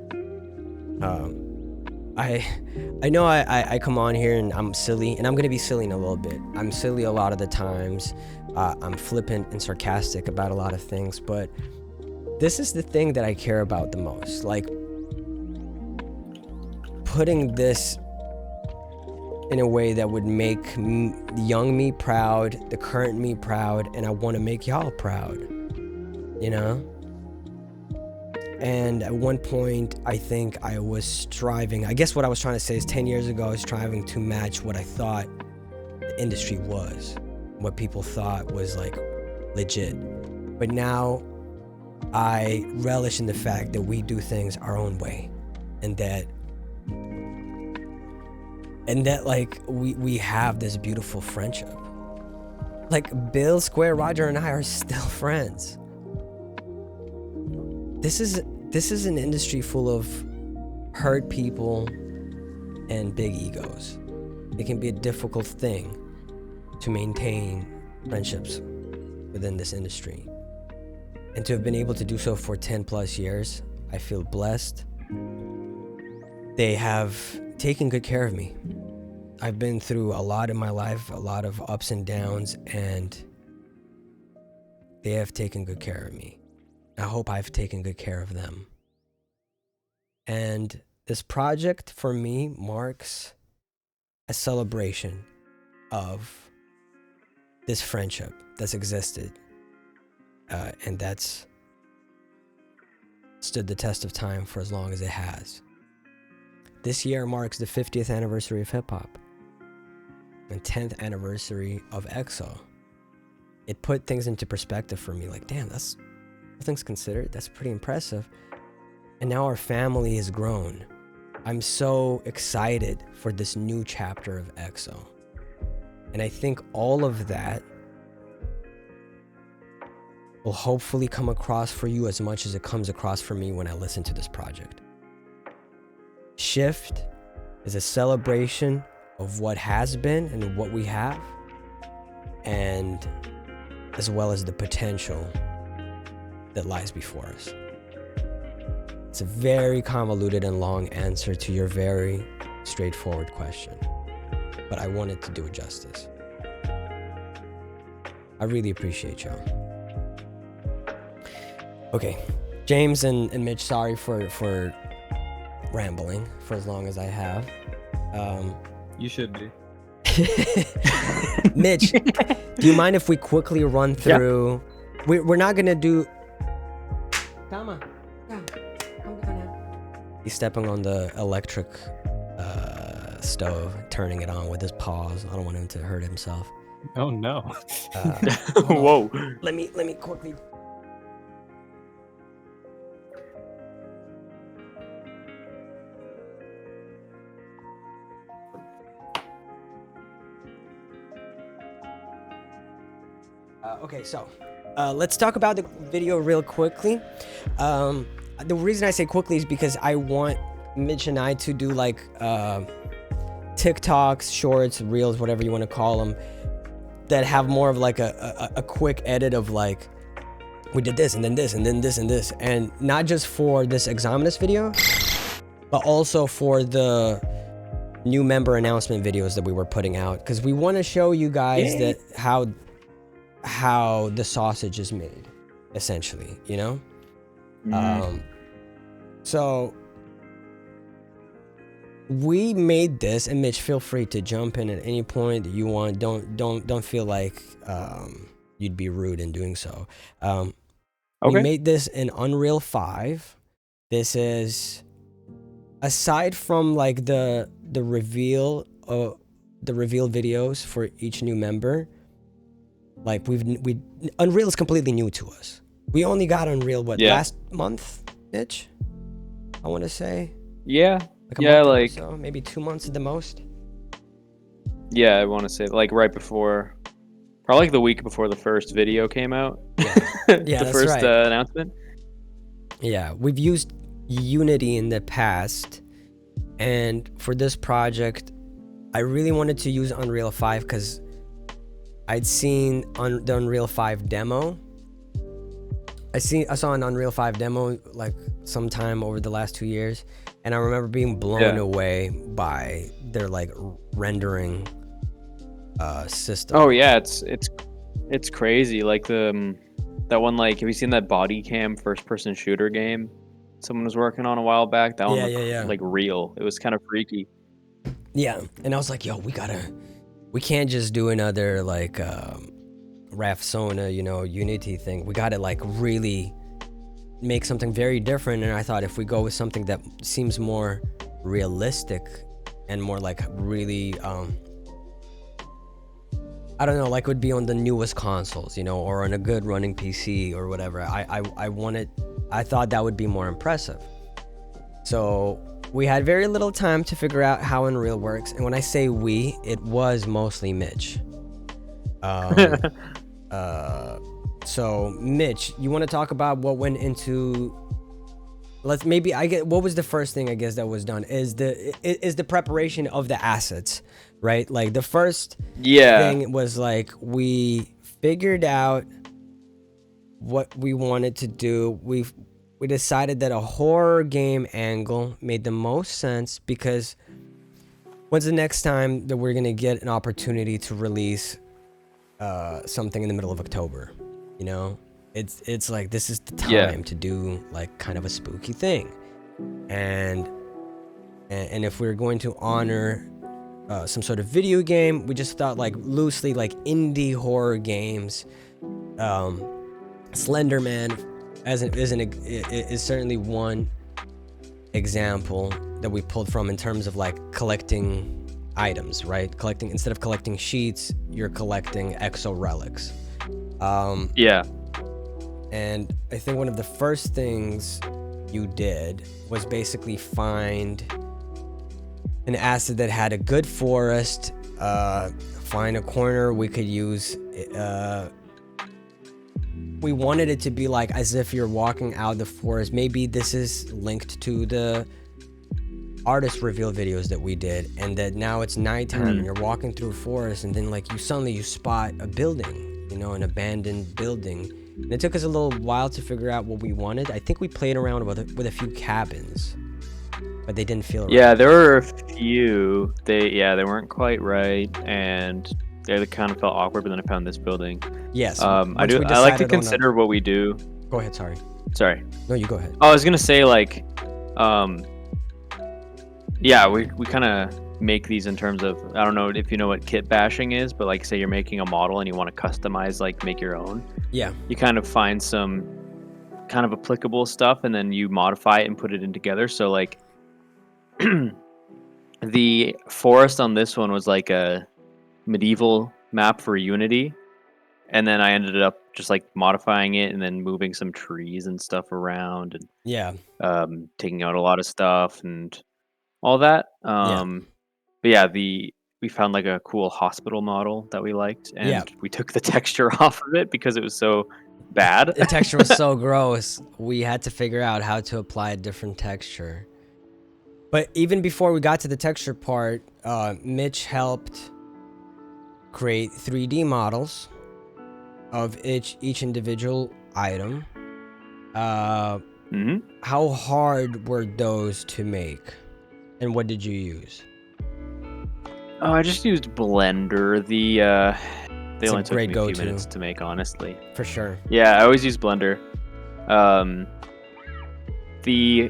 I know I come on here and I'm silly, and I'm gonna be silly in a little bit. I'm silly a lot of the times. I'm flippant and sarcastic about a lot of things, but this is the thing that I care about the most. Like, putting this in a way that would make the young me proud, the current me proud, and I want to make y'all proud, you know? And at one point, I think I was striving, I guess what I was trying to say is 10 years ago, I was striving to match what I thought the industry was, what people thought was like legit. But now I relish in the fact that we do things our own way, and that like we have this beautiful friendship. Like, Bill Square, Roger, and I are still friends. This is an industry full of hurt people and big egos. It can be a difficult thing to maintain friendships within this industry. And to have been able to do so for 10 plus years, I feel blessed. They have taken good care of me. I've been through a lot in my life, a lot of ups and downs, and they have taken good care of me. I hope I've taken good care of them. And this project for me marks a celebration of this friendship that's existed, and that's stood the test of time for as long as it has. This year marks the 50th anniversary of hip-hop and 10th anniversary of EXO. It put things into perspective for me, like, damn, that's, all things considered, that's pretty impressive. And now our family has grown. I'm so excited for this new chapter of EXO. And I think all of that will hopefully come across for you as much as it comes across for me when I listen to this project. Shift is a celebration of what has been and what we have, and as well as the potential that lies before us. It's a very convoluted and long answer to your very straightforward question, but I wanted to do it justice. I really appreciate y'all. Okay, James and Mitch, sorry for rambling for as long as I have. You should be. Mitch, do you mind if we quickly run through? Yeah. We're not gonna do. Tama, come down now. He's stepping on the electric stove, turning it on with his paws. I don't want him to hurt himself. Oh no. Whoa. Let me quickly. Okay, so let's talk about the video real quickly. The reason I say quickly is because I want Mitch and I to do like TikToks, shorts, reels, whatever you want to call them, that have more of like a quick edit of like, we did this and then this and then this and this, and not just for this Exominus video, but also for the new member announcement videos that we were putting out, because we want to show you guys that how the sausage is made, essentially, you know? So we made this, and Mitch, feel free to jump in at any point that you want. Don't feel like you'd be rude in doing so. We made this in Unreal 5. This is, aside from like the reveal videos for each new member, like Unreal is completely new to us. We only got Unreal last month, Mitch? I want to say. Yeah. Like a month or so, maybe 2 months at the most. Yeah, I want to say like right before, probably like the week before the first video came out. Yeah, The that's first right. announcement. Yeah, we've used Unity in the past, and for this project, I really wanted to use Unreal 5 because I'd seen the Unreal 5 demo. I saw an Unreal 5 demo like sometime over the last 2 years, and I remember being blown away by their like rendering system. Oh yeah, it's crazy. Like that one, like, have you seen that body cam first person shooter game someone was working on a while back? That one looked like real. It was kind of freaky. Yeah, and I was like, yo, we can't just do another like Rafsona, Unity thing. We gotta like really make something very different. And I thought if we go with something that seems more realistic and more like really I don't know, like would be on the newest consoles, or on a good running PC or whatever. I thought that would be more impressive. So we had very little time to figure out how Unreal works, and when I say we, it was mostly Mitch. So Mitch, you want to talk about what went into? What was the first thing I guess that was done is the preparation of the assets, right? Like the first thing was like we figured out what we wanted to do. We decided that a horror game angle made the most sense because when's the next time that we're gonna get an opportunity to release something in the middle of October? It's like this is the time to do like kind of a spooky thing, and if we're going to honor some sort of video game, we just thought like loosely like indie horror games. Slenderman is certainly one example that we pulled from in terms of like collecting items, right? Instead of collecting sheets, you're collecting exo relics. And I think one of the first things you did was basically find an asset that had a good forest, find a corner we could use. We wanted it to be like as if you're walking out of the forest. Maybe this is linked to the artist reveal videos that we did, and that now it's nighttime and you're walking through a forest, and then like you spot a building, an abandoned building. And it took us a little while to figure out what we wanted. I think we played around with a few cabins, but they didn't feel right. Yeah, there were a few. They weren't quite right, and they kind of felt awkward. But then I found this building. Yes. I like to consider what we do. Go ahead. Sorry. No, you go ahead. I was gonna say like, we kind of make these in terms of, I don't know if you know what kit bashing is, but like say you're making a model and you want to customize, like make your own. Yeah. You kind of find some kind of applicable stuff and then you modify it and put it in together. So like the forest on this one was like a medieval map for Unity. And then I ended up just like modifying it and then moving some trees and stuff around and taking out a lot of stuff and all that. But yeah, we found like a cool hospital model that we liked, and we took the texture off of it because it was so bad. The texture was so gross. We had to figure out how to apply a different texture. But even before we got to the texture part, Mitch helped create 3D models of each individual item. How hard were those to make, and what did you use? Oh, I just used Blender. They only took me a few minutes to make, honestly. For sure. Yeah, I always use Blender. The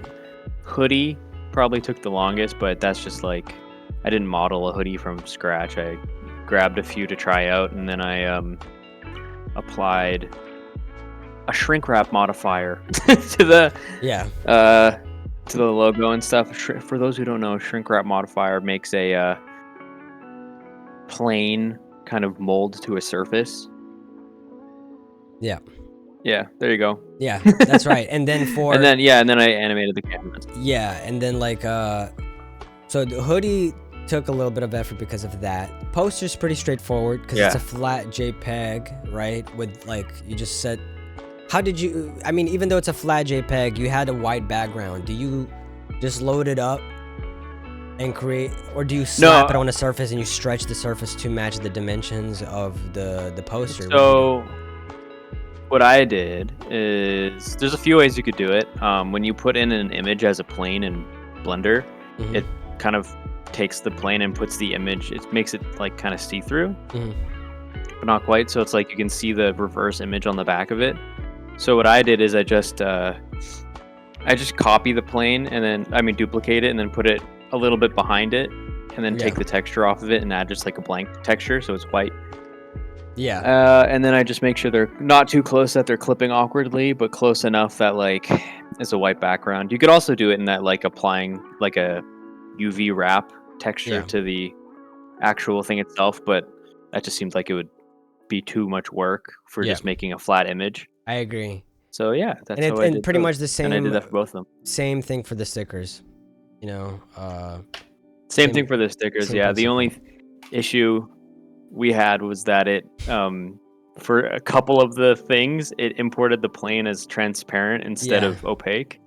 hoodie probably took the longest, but that's just like, I didn't model a hoodie from scratch. I grabbed a few to try out, and then I applied a shrink wrap modifier to the logo and stuff. For those who don't know, shrink wrap modifier makes a plain kind of mold to a surface. Yeah, there you go. Yeah, that's right. And then and then I animated the canvas. Yeah, and then like so the hoodie took a little bit of effort because of that. Poster's pretty straightforward because it's a flat JPEG, right? With like, you just set. How did you? I mean, even though it's a flat JPEG, you had a white background. Do you just load it up and create, or do you slap it on a surface and you stretch the surface to match the dimensions of the poster? So what I did is, there's a few ways you could do it. When you put in an image as a plane in Blender, it kind of takes the plane and puts the image, it makes it like kind of see-through, but not quite. So it's like you can see the reverse image on the back of it. So what I did is I just copy the plane and then, duplicate it and then put it a little bit behind it, and then take the texture off of it and add just like a blank texture so it's white. And then I just make sure they're not too close that they're clipping awkwardly, but close enough that like it's a white background. You could also do it in that like applying like a UV wrap texture to the actual thing itself, but that just seems like it would be too much work for just making a flat image. I agree. So yeah, that's and how I did pretty those. much the same. And I did that for both of them. Same thing for the stickers. You know, same thing for the stickers. Yeah, the only issue we had was that it for a couple of the things it imported the plane as transparent instead of opaque.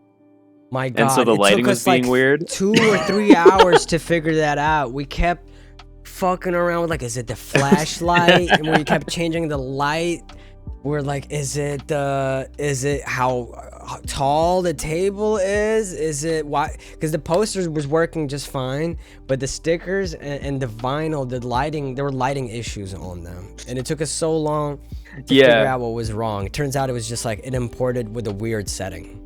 My God! And so the lighting was being weird. 2 or 3 hours to figure that out. We kept fucking around with like, is it the flashlight? And we kept changing the light. We're like, is it how tall the table is? Is it why? Because the posters was working just fine, but the stickers and the vinyl, the lighting, there were lighting issues on them, and it took us so long to figure out what was wrong. It turns out it was just like it imported with a weird setting.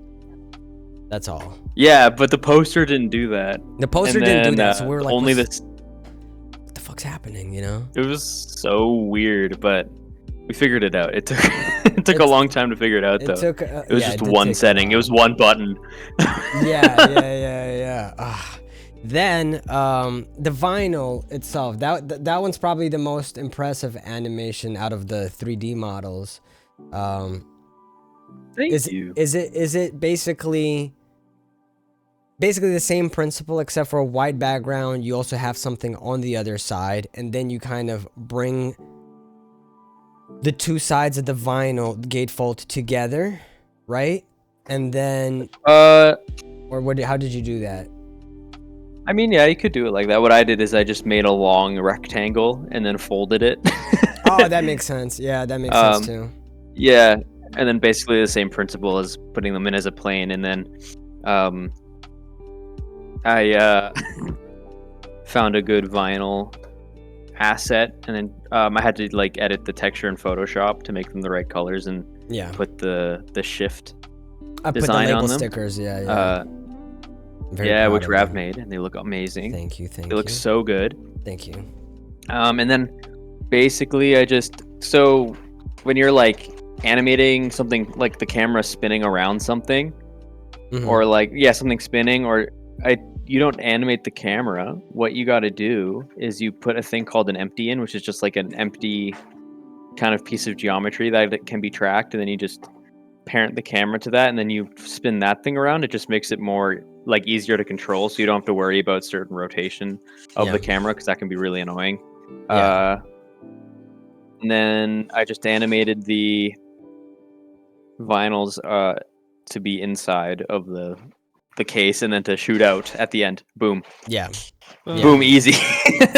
That's all. Yeah, but the poster didn't do that. The poster didn't do that, so we were like, only what the fuck's happening? You know? It was so weird, but we figured it out. It took a long time to figure it out, though. It was just one setting. It was one button. yeah. Then the vinyl itself. That one's probably the most impressive animation out of the 3D models. Thank you. Is it basically the same principle, except for a white background? You also have something on the other side, and then you kind of bring the two sides of the vinyl gatefold together, right? And then or how did you do that? I mean, yeah, you could do it like that. What I did is I just made a long rectangle and then folded it. Oh, that makes sense. Yeah, that makes sense too. Yeah, and then basically the same principle as putting them in as a plane, and then I found a good vinyl asset, and then I had to like edit the texture in Photoshop to make them the right colors and put the shift design on them. Stickers, which Rav made, and they look amazing. Thank you. They look so good. Thank you. And then basically so when you're like animating something, like the camera spinning around something, or like something spinning, or you don't animate the camera. What you got to do is you put a thing called an empty in, which is just like an empty kind of piece of geometry that can be tracked, and then you just parent the camera to that, and then you spin that thing around. It just makes it more like easier to control, so you don't have to worry about certain rotation of the camera, because that can be really annoying. And then I just animated the vinyls to be inside of the case, and then to shoot out at the end. Boom. Boom, easy.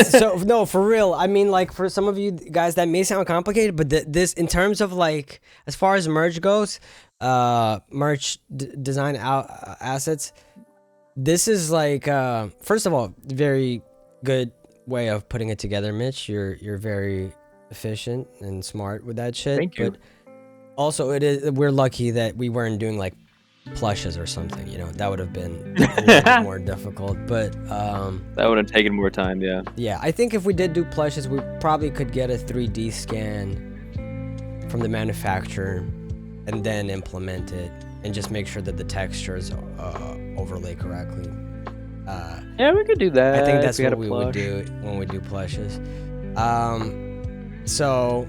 So no, for real. I mean, like, for some of you guys that may sound complicated, but this, in terms of like, as far as merge goes, design assets, this is like, first of all, very good way of putting it together, Mitch. You're very efficient and smart with that shit. Thank you. But also, we're lucky that we weren't doing like plushes or something, you know. That would have been a little bit more difficult, but that would have taken more time. Yeah, I think if we did do plushes, we probably could get a 3D scan from the manufacturer and then implement it and just make sure that the textures overlay correctly. Yeah, we could do that. I think that's what we would do when we do plushes. So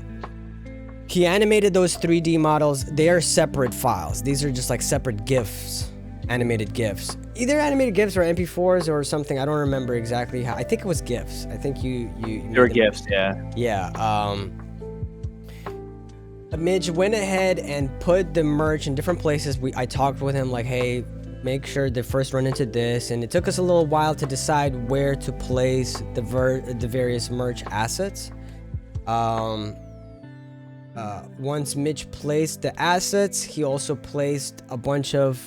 he animated those 3D models. They are separate files. These are just like separate GIFs, animated GIFs. Either animated GIFs or MP4s or something. I don't remember exactly how. I think it was GIFs. I think you There were GIFs, yeah. Yeah. Midge went ahead and put the merch in different places. I talked with him like, hey, make sure they first run into this, and it took us a little while to decide where to place the various merch assets. Once Mitch placed the assets, he also placed a bunch of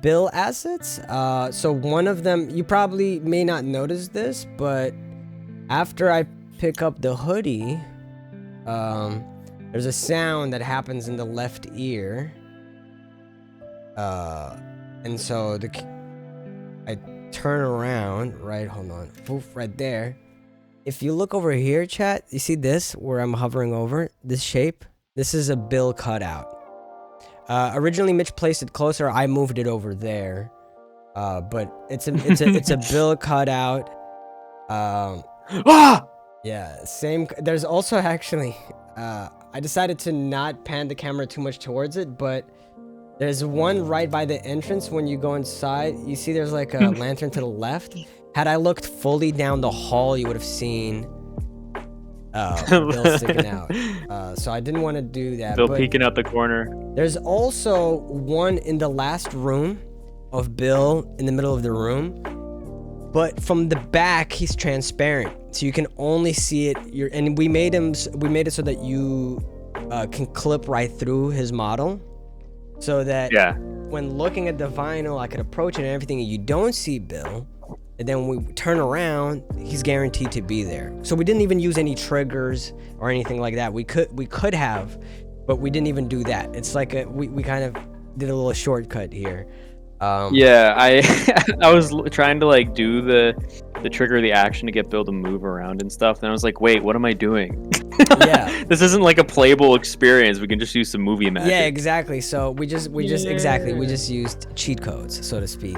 Bill assets. So one of them, you probably may not notice this, but after I pick up the hoodie, there's a sound that happens in the left ear. And so I turn around, right? Hold on. Poof, right there. If you look over here, chat, you see this where I'm hovering over this shape? This is a Bill cutout. Originally Mitch placed it closer. I moved it over there. But it's a Bill cutout. Yeah, same. There's also actually, I decided to not pan the camera too much towards it, but there's one right by the entrance when you go inside. You see there's like a lantern to the left. Had I looked fully down the hall, you would have seen Bill sticking out. So I didn't want to do that. Bill peeking out the corner. There's also one in the last room of Bill in the middle of the room. But from the back, he's transparent, so you can only see it. And we made it so that you can clip right through his model, so that when looking at the vinyl, I could approach it and everything, and you don't see Bill. And then when we turn around, he's guaranteed to be there. So we didn't even use any triggers or anything like that. We could have, but we didn't even do that. It's like we kind of did a little shortcut here. Yeah, I was trying to like do the trigger the action to get Bill to move around and stuff. And I was like, wait, what am I doing? Yeah, this isn't like a playable experience. We can just use some movie magic. Yeah, exactly. So we just used cheat codes, so to speak.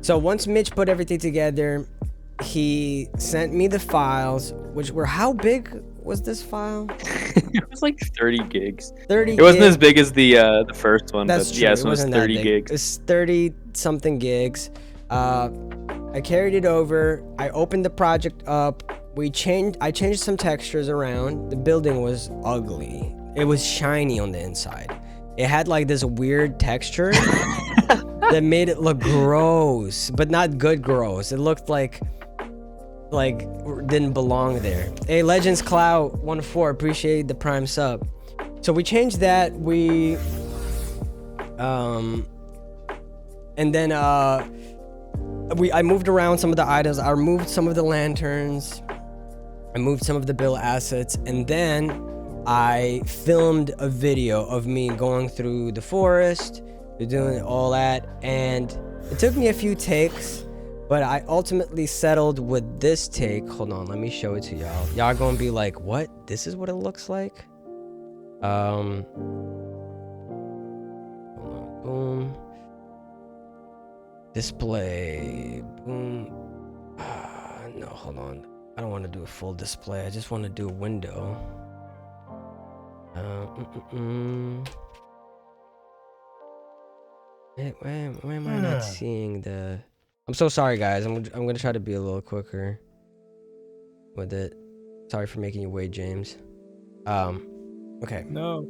So once Mitch put everything together, he sent me the files, which were, how big was this file? It was like 30 gigs. 30. It wasn't as big as the first one. That's but true. Yeah, this one was 30 gigs. It's 30 something gigs. I carried it over. I opened the project up. I changed some textures around. The building was ugly. It was shiny on the inside. It had like this weird texture that made it look gross, but not good gross. It looked like didn't belong there. Hey, Legends Cloud 14, appreciate the prime sub. So we changed that. And then I moved around some of the items. I removed some of the lanterns. I moved some of the Bill assets, and then I filmed a video of me going through the forest, doing all that, and it took me a few takes, but I ultimately settled with this take. Hold on, let me show it to y'all. Y'all gonna be like, what? This is what it looks like? Hold on, boom. Display, boom. No, hold on. I don't want to do a full display. I just want to do a window. Why am I not seeing the... I'm so sorry, guys. I'm gonna try to be a little quicker with it. Sorry for making you wait, James. Okay. No,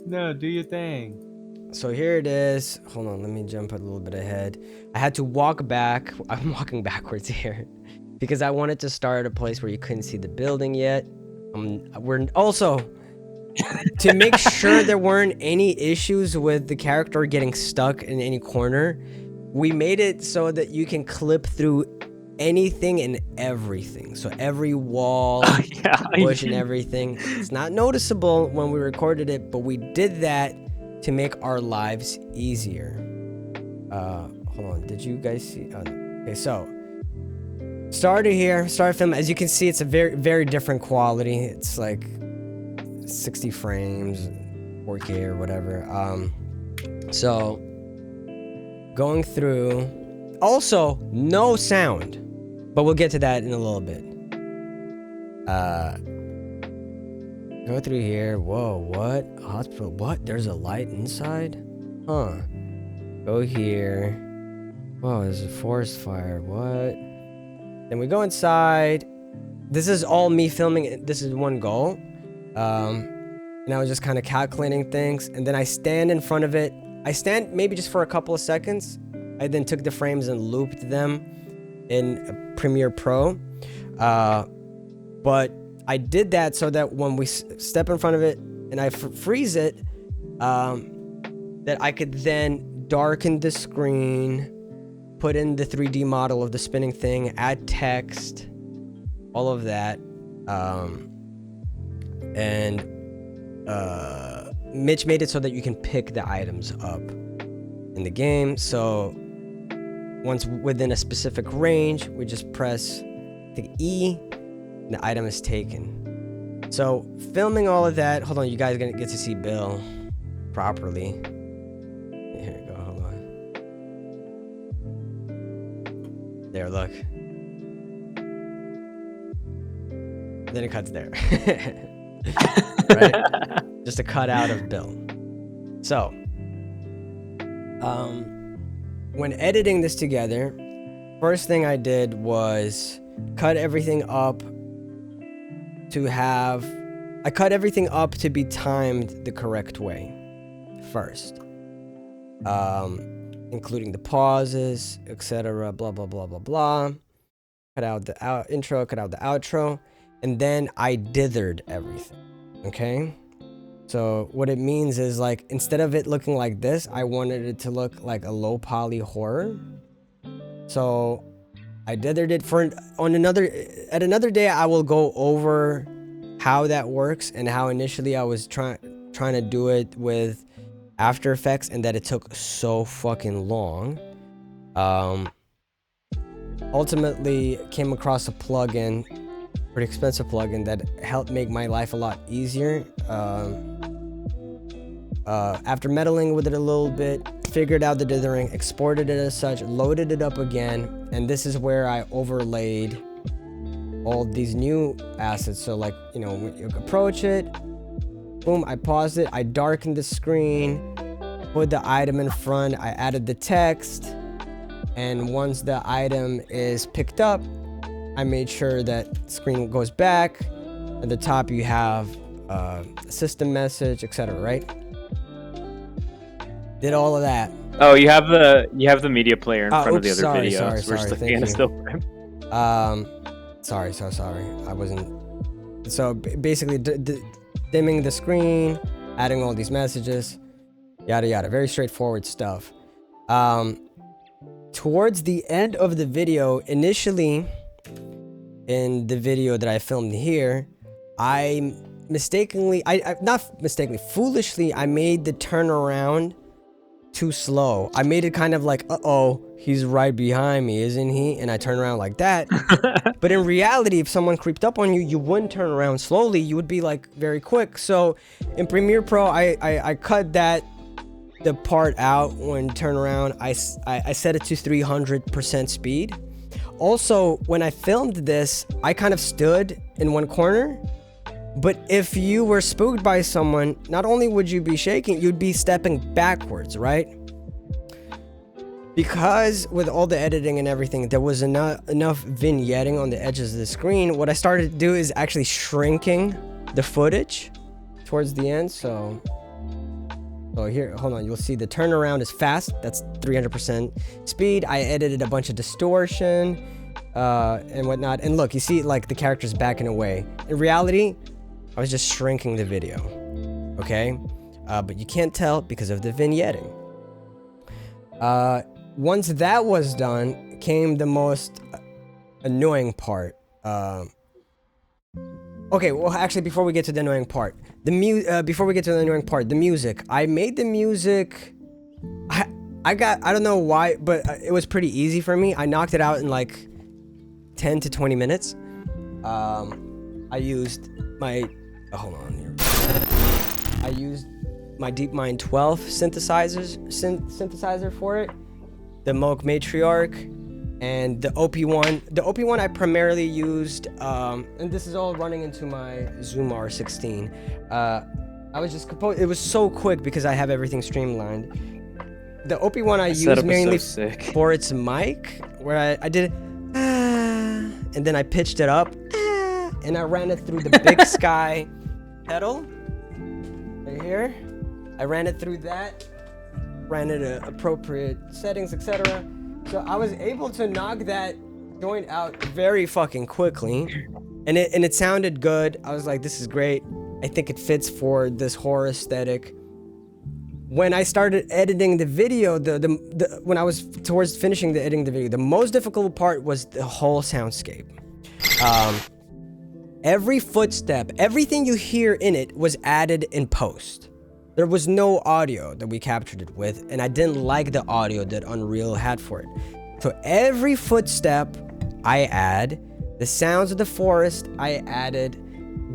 do your thing. So here it is. Hold on, let me jump a little bit ahead. I had to walk back. I'm walking backwards here because I wanted to start at a place where you couldn't see the building yet. We're also to make sure there weren't any issues with the character getting stuck in any corner. We made it so that you can clip through anything and everything. So every wall, bush, and everything. It's not noticeable when we recorded it, but we did that to make our lives easier. Hold on, did you guys see? Okay, so started film. As you can see, it's a very, very different quality. It's like 60 frames, 4K or whatever. So going through, also no sound, but we'll get to that in a little bit. Go through here. Whoa, what? Hospital, what? There's a light inside? Huh. Go here. Whoa, there's a forest fire. What? Then we go inside. This is all me filming it. This is one goal. And I was just kind of calculating things. And then I stand in front of it. I stand maybe just for a couple of seconds. I then took the frames and looped them in Premiere Pro. But I did that so that when we step in front of it and I freeze it, that I could then darken the screen, put in the 3D model of the spinning thing, add text, all of that. And Mitch made it so that you can pick the items up in the game. So once within a specific range, we just press the E and the item is taken. So filming all of that, hold on, you guys are gonna get to see Bill properly. Here we go, hold on. There, look. Then it cuts there. Right? Just a cutout of Bill. So, when editing this together, first thing I did was cut everything up to have... I cut everything up to be timed the correct way first. Including the pauses, etc., blah, blah, blah, blah, blah. Cut out the intro, cut out the outro. And then I dithered everything, okay? So what it means is, like, instead of it looking like this, I wanted it to look like a low poly horror. So I dithered it at another day. I will go over how that works and how initially I was trying to do it with After Effects and that it took so fucking long. Ultimately came across a plugin, pretty expensive plugin, that helped make my life a lot easier. After meddling with it a little bit, figured out the dithering, exported it as such, loaded it up again, and this is where I overlaid all these new assets. So, like, you know, when you approach it, boom, I paused it, I darkened the screen, put the item in front, I added the text, and once the item is picked up, I made sure that screen goes back. At the top you have a system message, etc., right? Did all of that. Oh, you have the media player in front of the other sorry, video. Sorry, thank you. Still sorry. I wasn't. So basically, dimming the screen, adding all these messages, yada yada. Very straightforward stuff. Towards the end of the video, initially, in the video that I filmed here, foolishly, I made the turnaround too slow. I made it kind of like, uh-oh, he's right behind me, isn't he? And I turn around like that. But in reality, if someone creeped up on you, you wouldn't turn around slowly. You would be like very quick. So in Premiere Pro, I cut the part out when turn around. I set it to 300% speed. Also, when I filmed this, I kind of stood in one corner. But if you were spooked by someone, not only would you be shaking, you'd be stepping backwards, right? Because with all the editing and everything, there was enough vignetting on the edges of the screen. What I started to do is actually shrinking the footage towards the end. So here, hold on, you'll see the turnaround is fast. That's 300% speed. I edited a bunch of distortion and whatnot. And look, you see, like, the character's backing away. In reality, I was just shrinking the video, okay? But you can't tell because of the vignetting. Once that was done, came the most annoying part. Okay, well, actually, before we get to the annoying part, the music. I made the music. I don't know why, but it was pretty easy for me. I knocked it out in like 10 to 20 minutes. I used my I used my DeepMind 12 synthesizer for it, the Moog Matriarch, and the OP1. The OP1 I primarily used, and this is all running into my Zoom R16. I was just it was so quick because I have everything streamlined. the OP one I used setup is mainly so sick. for its mic, where I did and then I pitched it up and I ran it through the Big Sky pedal right here. I ran it through that, ran it at appropriate settings, etc. So I was able to knock that joint out very fucking quickly, and it sounded good. I was like, this is great. I think it fits for this horror aesthetic. When I started editing the video, when I was towards finishing editing the video, the most difficult part was the whole soundscape. Every footstep, everything you hear in it was added in post. There was no audio that we captured it with, and I didn't like the audio that Unreal had for it. So every footstep I add, the sounds of the forest I added.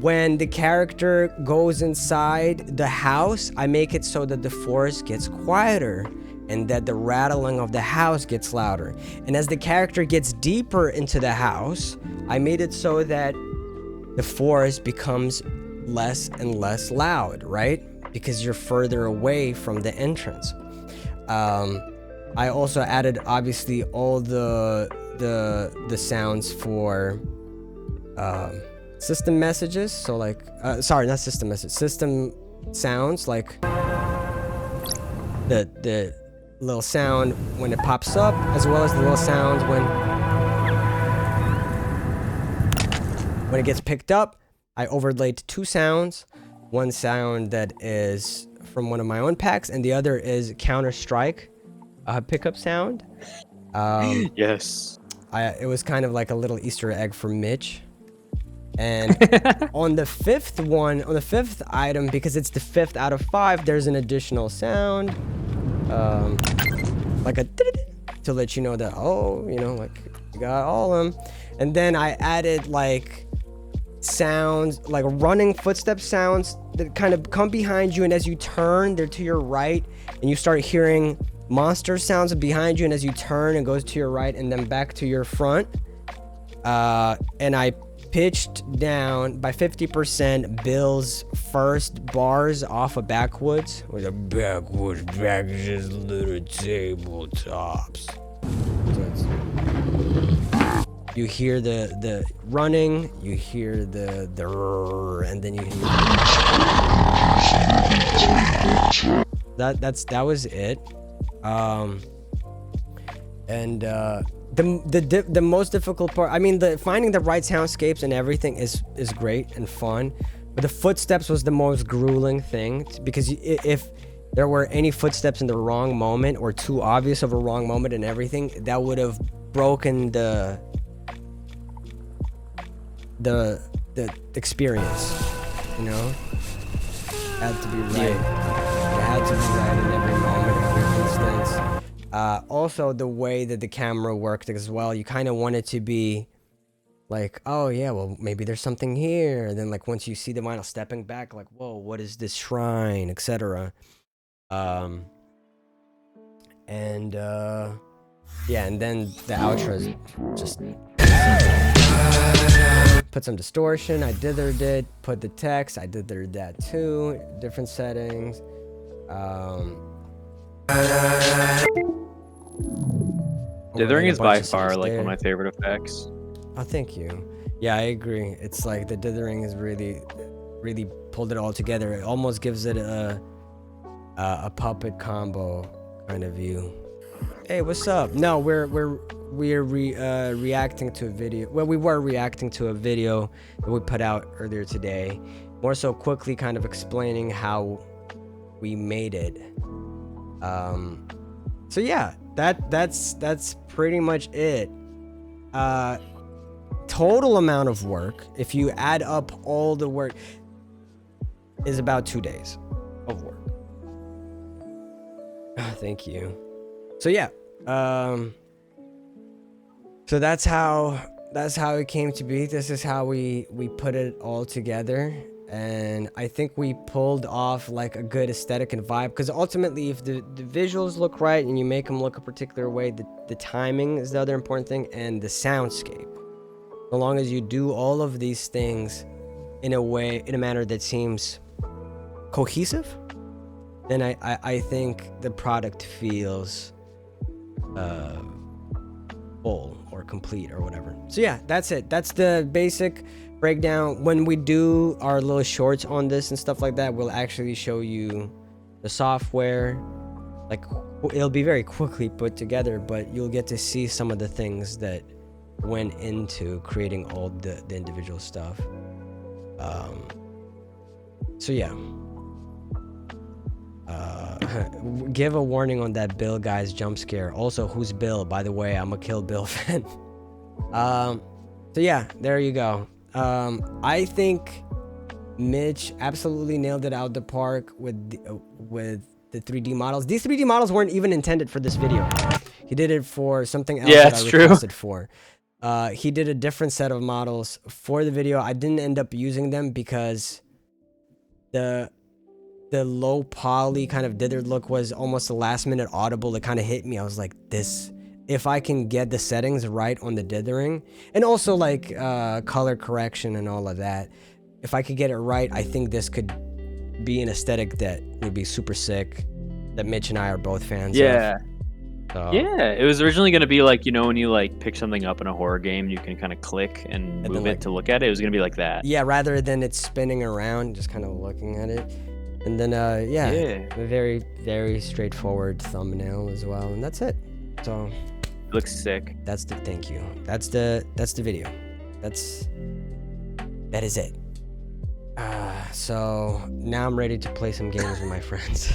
When the character goes inside the house, I make it so that the forest gets quieter and that the rattling of the house gets louder. And as the character gets deeper into the house, I made it so that the forest becomes less and less loud, right? Because you're further away from the entrance. I also added obviously all the sounds for system messages. So like sorry, not system message, system sounds, like the little sound when it pops up, as well as the little sounds when it gets picked up. I overlaid two sounds. One sound that is from one of my own packs, and the other is Counter-Strike pickup sound. Yes. It was kind of like a little Easter egg for Mitch. And on the fifth item, because it's the 5th out of 5, there's an additional sound, like a to let you know that, oh, you know, like you got all of them. And then I added like sounds, like running footstep sounds that kind of come behind you, and as you turn, they're to your right, and you start hearing monster sounds behind you, and as you turn, it goes to your right and then back to your front. And I pitched down by 50% Bill's first bars off of Backwoods, with a backwoods back just little tabletops. So you hear the running, you hear the and then you hear that was it. The most difficult part, I mean, finding the right soundscapes and everything is great and fun, but the footsteps was the most grueling thing, because if there were any footsteps in the wrong moment, or too obvious of a wrong moment and everything, that would have broken the experience, you know? It had to be right. It had to be right in every moment, every instance. Also, the way that the camera worked as well, you kind of want it to be like, oh yeah, well, maybe there's something here. And then like once you see the vinyl stepping back, like, whoa, what is this shrine, etc. Yeah, and then the outro is just put some distortion. I dithered it. Put the text. I dithered that too. Different settings. Dithering is by far like one of my favorite effects. Oh, thank you. Yeah, I agree. It's like the dithering is really pulled it all together. It almost gives it a puppet combo kind of view. Hey, what's up? No, we're reacting to a video. Well, we were reacting to a video that we put out earlier today. More so quickly kind of explaining how we made it. So yeah, that's pretty much it. Total amount of work, if you add up all the work, is about 2 days of work. Thank you. So yeah, so that's how it came to be. This is how we put it all together, and I think we pulled off like a good aesthetic and vibe, because ultimately if the visuals look right and you make them look a particular way, the timing is the other important thing, and the soundscape. So long as you do all of these things in a manner that seems cohesive, then I think the product feels full or complete or whatever. So yeah, that's it. That's the basic breakdown. When we do our little shorts on this and stuff like that, we'll actually show you the software. Like, it'll be very quickly put together, but you'll get to see some of the things that went into creating all the individual stuff. So yeah, give a warning on that Bill guy's jump scare. Also, who's Bill? By the way, I'm a Kill Bill fan. So yeah, there you go. I think Mitch absolutely nailed it out the park with the 3D models. These 3D models weren't even intended for this video. He did it for something else that I requested for. He did a different set of models for the video. I didn't end up using them because the low poly kind of dithered look was almost a last minute audible. It kind of hit me. I was like, this, if I can get the settings right on the dithering and also like color correction and all of that, if I could get it right, I think this could be an aesthetic that would be super sick, that Mitch and I are both fans of. So, yeah, it was originally going to be like, you know, when you like pick something up in a horror game, you can kind of click and move it to look at it. It was going to be like that. Yeah, rather than it spinning around, just kind of looking at it. And then, a very, very straightforward thumbnail as well. And that's it. So, it looks sick. Thank you. That's the video. That is it. So now I'm ready to play some games with my friends.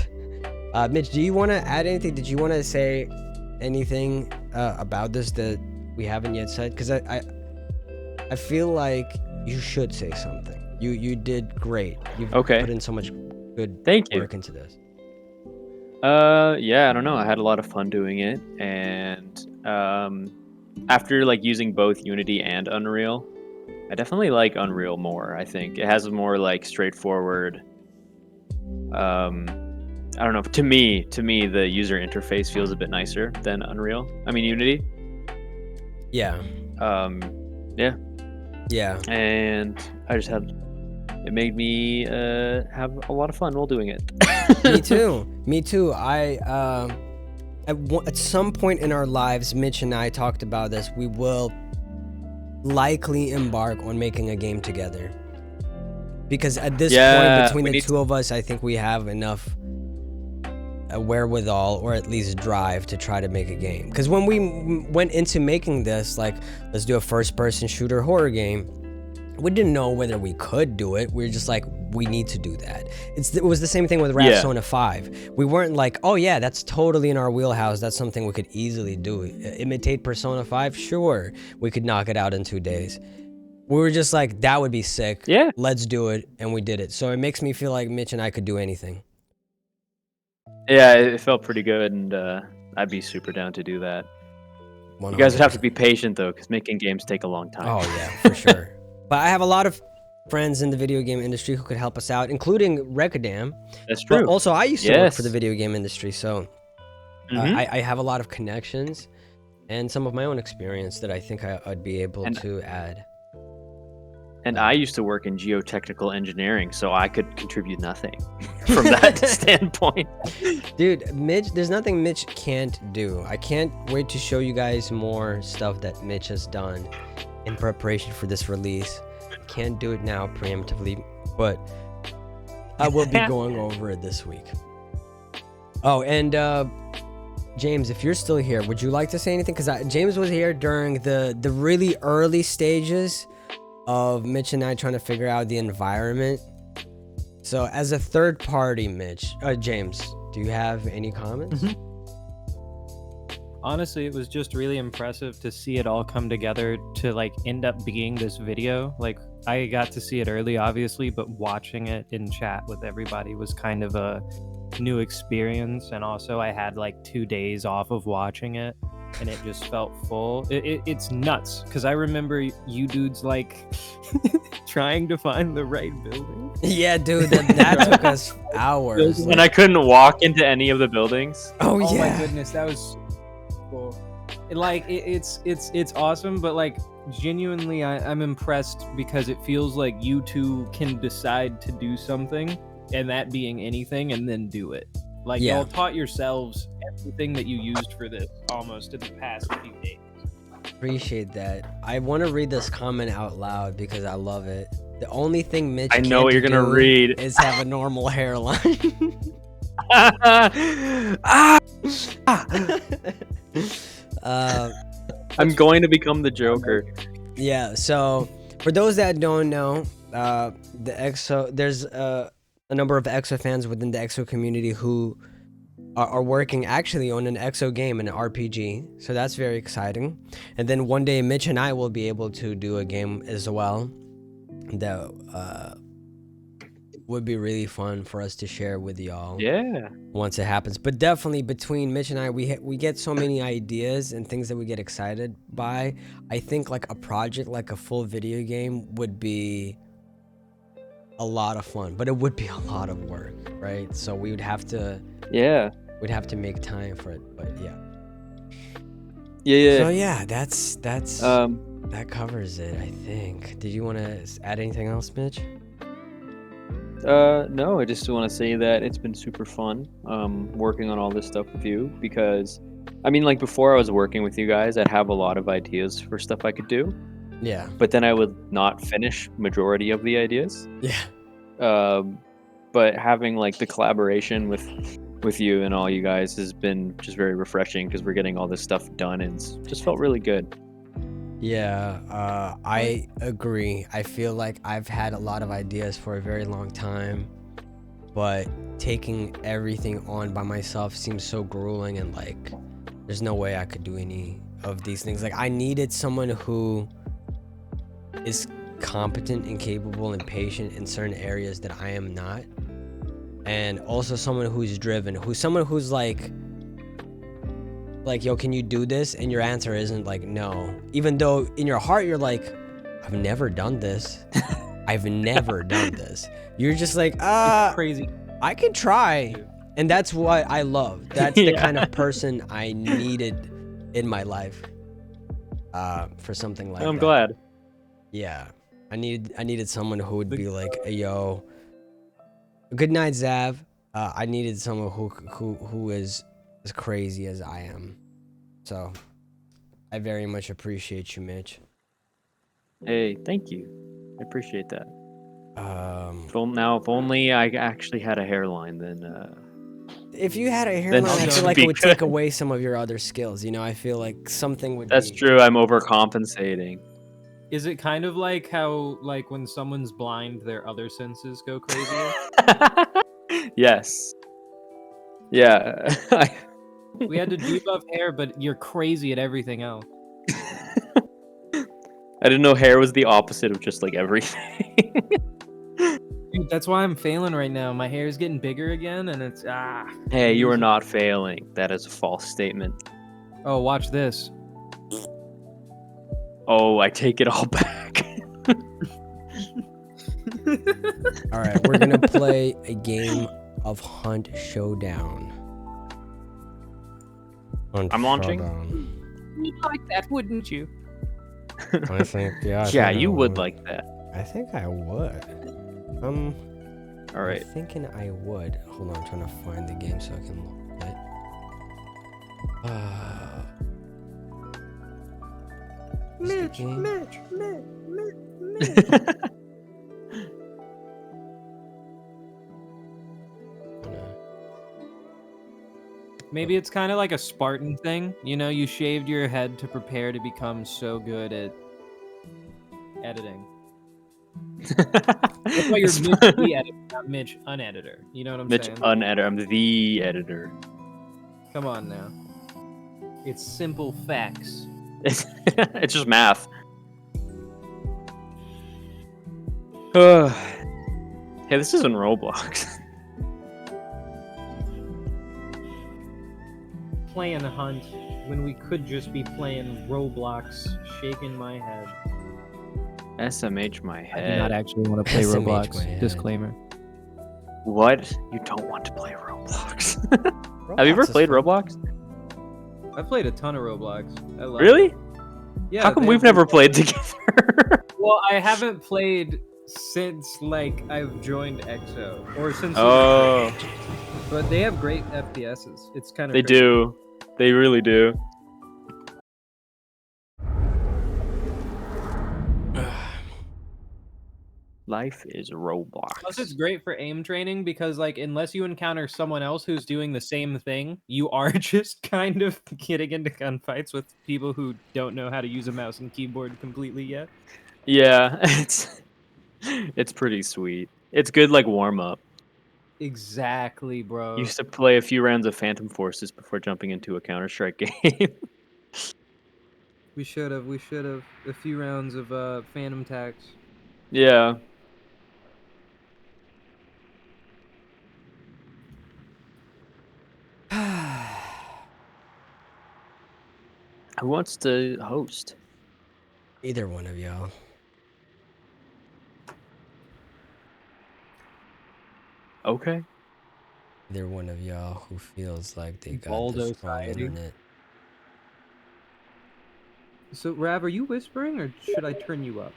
Mitch, do you want to add anything? Did you want to say anything about this that we haven't yet said? Because I feel like you should say something. You did great. You've put in so much good work into this. Yeah, I don't know. I had a lot of fun doing it, and after like using both Unity and Unreal, I definitely like Unreal more. I think it has a more like straightforward. I don't know. To me, the user interface feels a bit nicer than Unreal. I mean Unity. Yeah. Yeah. And I just had. It made me have a lot of fun while doing it. Me too. At some point in our lives, Mitch and I talked about this. We will likely embark on making a game together. Because at this point, between the two of us, I think we have enough wherewithal, or at least drive, to try to make a game. Because when we went into making this, like, let's do a first-person shooter horror game, we didn't know whether we could do it. We were just like, we need to do that. It was the same thing with Rapsona 5. We weren't like, oh yeah, that's totally in our wheelhouse. That's something we could easily do. Imitate Persona 5? Sure. We could knock it out in 2 days. We were just like, that would be sick. Yeah. Let's do it. And we did it. So it makes me feel like Mitch and I could do anything. Yeah, it felt pretty good, and I'd be super down to do that. 100%. You guys would have to be patient, though, because making games take a long time. Oh, yeah, for sure. But I have a lot of friends in the video game industry who could help us out, including Rekadam. That's true. But also, I used to work for the video game industry, so I have a lot of connections and some of my own experience that I think I'd be able to add. And I used to work in geotechnical engineering, so I could contribute nothing from that standpoint. Dude, Mitch, there's nothing Mitch can't do. I can't wait to show you guys more stuff that Mitch has done in preparation for this release. Can't do it now preemptively, but I will be going over it this week. Oh, and James, if you're still here, would you like to say anything? Because James was here during the really early stages of Mitch and I trying to figure out the environment. So as a third party, James, do you have any comments? Honestly, it was just really impressive to see it all come together to like end up being this video. Like, I got to see it early, obviously, but watching it in chat with everybody was kind of a new experience. And also I had like 2 days off of watching it, and it just felt full. It's nuts, because I remember you dudes like trying to find the right building. Yeah, dude, that took us hours. And I couldn't walk into any of the buildings. Oh yeah. yeah. Oh my goodness, that was cool. Like, it's awesome, but like genuinely I'm impressed, because it feels like you two can decide to do something, and that being anything, and then do it. Like, Yeah. y'all taught yourselves everything that you used for this almost in the past few days. Appreciate that. I want to read this comment out loud because I love it. The only thing Mitch I know can't what you're gonna do read. is have a normal hairline. Ah! I'm going to become the Joker. Yeah, so for those that don't know, there's a number of EXO fans within the EXO community who are working actually on an EXO game, an RPG. So that's very exciting. And then one day Mitch and I will be able to do a game as well that would be really fun for us to share with y'all. Yeah. Once it happens. But definitely between Mitch and I, we get so many ideas and things that we get excited by. I think like a project, like a full video game would be a lot of fun, but it would be a lot of work, right? So we would have to make time for it, but yeah. So yeah, that's that covers it, I think. Did you want to add anything else, Mitch? No, I just want to say that it's been super fun working on all this stuff with you, because I mean, like, before I was working with you guys, I'd have a lot of ideas for stuff I could do, Yeah. but then I would not finish majority of the ideas. Yeah. But having like the collaboration with you and all you guys has been just very refreshing, because we're getting all this stuff done and it's just felt really good. Yeah, I agree. I feel like I've had a lot of ideas for a very long time, but taking everything on by myself seems so grueling, and like there's no way I could do any of these things. Like, I needed someone who is competent and capable and patient in certain areas that I am not, and also someone who's driven, someone who's like, yo, can you do this? And your answer isn't like no, even though in your heart you're like, I've never done this. I've never done this. You're just like, It's crazy. I can try. And that's what I love. That's the kind of person I needed in my life for something like that. I'm glad. Yeah, I needed someone who would be like, hey, yo, good night, Zav. I needed someone who is as crazy as I am. So I very much appreciate you, Mitch. Hey, thank you. I appreciate that. If If only I actually had a hairline, then if you had a hairline, I feel like it would take away some of your other skills. You know, I feel like something would. That's true. I'm overcompensating. Is it kind of like how, like, when someone's blind, their other senses go crazier? Yes. Yeah. We had to debuff hair, but you're crazy at everything else. I didn't know hair was the opposite of just like everything. Dude, that's why I'm failing right now. My hair is getting bigger again, and it's Hey, you are not failing. That is a false statement. Oh, watch this. Oh, I take it all back. All right, we're gonna play a game of Hunt Showdown. I'm launching. You'd like that, wouldn't you? I think, yeah. Yeah, you would like that. I think I would. All right. I'm thinking I would. Hold on, I'm trying to find the game so I can look at it. Mitch. Maybe it's kind of like a Spartan thing. You know, you shaved your head to prepare to become so good at editing. That's why you're Mitch the editor, not Mitch uneditor. You know what I'm Mitch saying? uneditor. I'm the editor. Come on now. It's simple facts. It's just math. Hey, this isn't Roblox. Playing Hunt when we could just be playing Roblox, shaking my head. SMH my I do head. not actually want to play SMH my Roblox. head. Disclaimer. What? You don't want to play Roblox? Have you ever played Roblox? I played a ton of Roblox. I love Really? it. Yeah. How come they we've have- never played together? Well, I haven't played since like I've joined EXO, or since. Oh. But they have great FPSs. It's kind of They do. They really do. Life is Roblox. Plus, it's great for aim training because, like, unless you encounter someone else who's doing the same thing, you are just kind of getting into gunfights with people who don't know how to use a mouse and keyboard completely yet. Yeah, it's pretty sweet. It's good like warm up. Exactly, bro. Used to play a few rounds of Phantom Forces before jumping into a Counter-Strike game. We should have. We should have. A few rounds of Phantom Tax. Yeah. Who wants to host? Either one of y'all. Okay. Either one of y'all who feels like they got Baldo the strong society. internet. So, Rav, are you whispering or should I turn you up?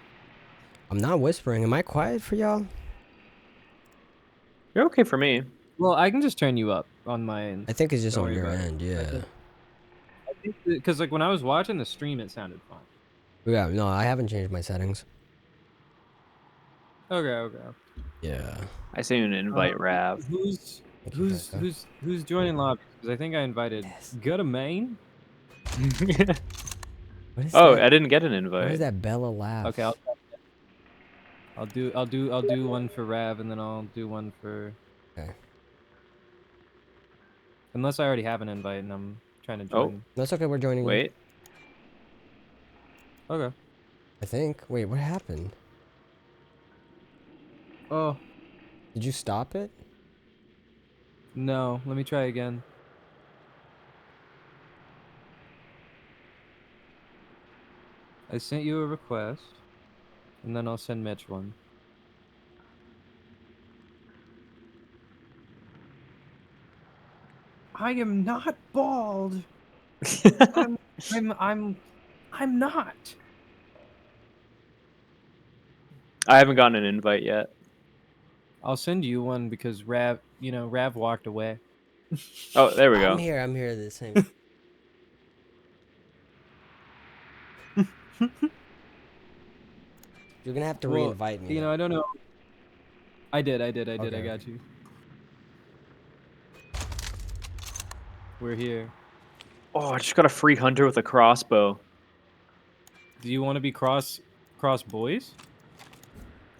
I'm not whispering. Am I quiet for y'all? You're okay for me. Well, I can just turn you up on my end. I think it's just Don't on worry your about it. end, yeah. I think because like when I was watching the stream, it sounded fine. Yeah, no, I haven't changed my settings. Okay, okay. Yeah. I seen an invite Rav. Who's Thank you, Becca. who's joining lobby? Because I think I invited. Yes. Go to main. What is Oh, that? I didn't get an What invite. is that Bella laugh? Okay, I'll do one for Rav and then I'll do one for. Okay. Unless I already have an invite and I'm trying to Oh. join. That's okay, we're joining you. Wait. Okay. I think. Wait, what happened? Oh Did you stop it? no, let me try again. I sent you a request, and then I'll send Mitch one. I am not bald. I'm not. I haven't gotten an invite yet. I'll send you one because Rav walked away. Oh, there we go. I'm here the same. You're gonna have to Well, re-invite me. I don't know. I did. I Okay. got you. We're here. Oh, I just got a free hunter with a crossbow. Do you want to be cross boys?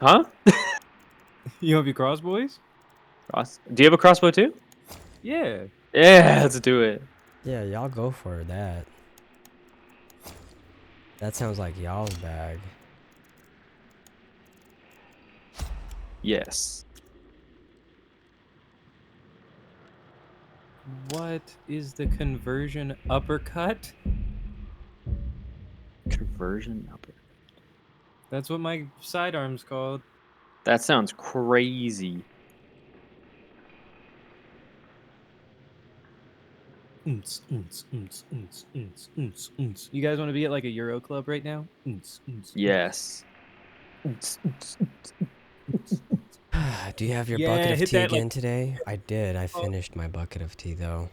Huh? You want to be cross boys? Do you have a crossbow too? Yeah. Yeah, let's do it. Yeah, y'all go for that. That sounds like y'all's bag. Yes. What is the conversion uppercut? Conversion upper. That's what my sidearm's called. That sounds crazy. You guys want to be at like a Euro club right now? Yes. Do you have your Yeah, bucket of hit tea that, like- again today? I did. I finished my bucket of tea though.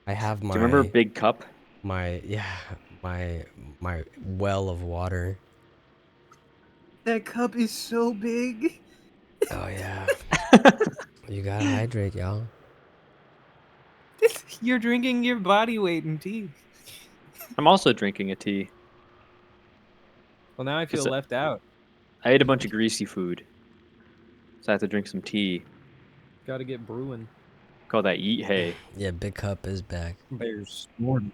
I have my Do you remember Big Cup? my well of water. That cup is so big. Oh yeah. You gotta hydrate, y'all. You're drinking your body weight in tea. I'm also drinking a tea. Well, now I feel 'Cause left out. I ate a bunch of greasy food. So I have to drink some tea. Got to get brewing. Call that Yeet Hay. Yeah, Big Cup is back. Bears snorting.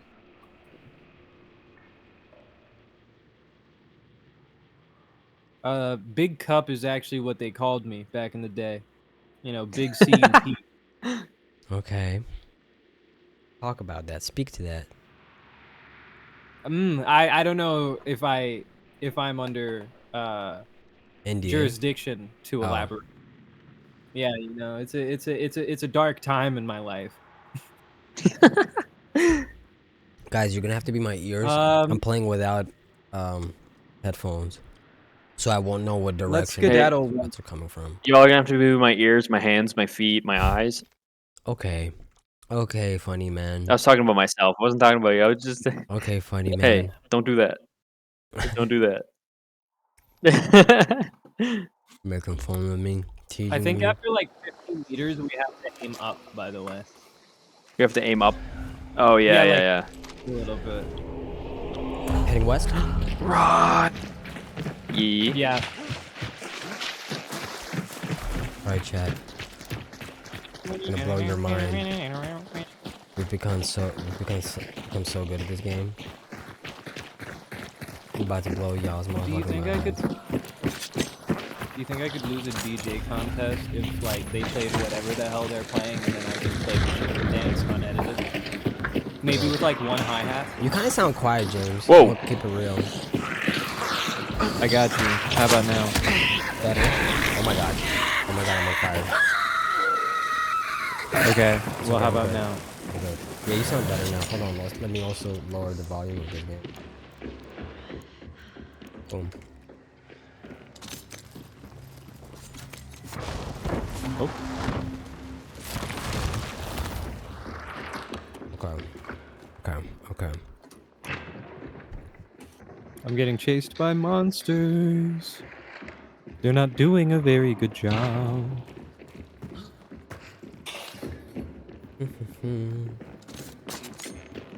Big Cup is actually what they called me back in the day. Big C and P. Okay. Talk about that. Speak to that. I don't know if I'm under India. jurisdiction to Oh. elaborate. Yeah, it's a dark time in my life. Guys, you're gonna have to be my ears. I'm playing without headphones, so I won't know what Let's direction skedaddle. shots are coming from. Y'all are gonna have to be my ears, my hands, my feet, my eyes. Okay. Okay, funny man. I was talking about myself. I wasn't talking about you. I was just Okay, funny hey, man. don't do that. Don't do that. Making fun of me, I teasing think me. after like 50 meters, we have to aim up. By the way. You have to aim up. Oh yeah, Yeah, yeah, like a little bit. Heading west. yeah. Yee. Yeah. All right, chat. I'm gonna blow your mind. We've become so good at this game. I'm about to blow y'all's Do you motherfucking think I could? minds. Do you think I could lose a DJ contest if like they played whatever the hell they're playing and then I just played the chicken dance unedited? Maybe with like one hi-hat. You kind of sound quiet, James. Whoa. I'll keep it real. I got you. How about now? Better. Oh my god. Oh my god, I'm on fire. Okay. It's Well, okay, how I'm about good. now? I'm good. Yeah, you sound better now. Hold on. Let me also lower the volume of this game. Boom. Oh. Okay. Okay. Okay. I'm getting chased by monsters. They're not doing a very good job.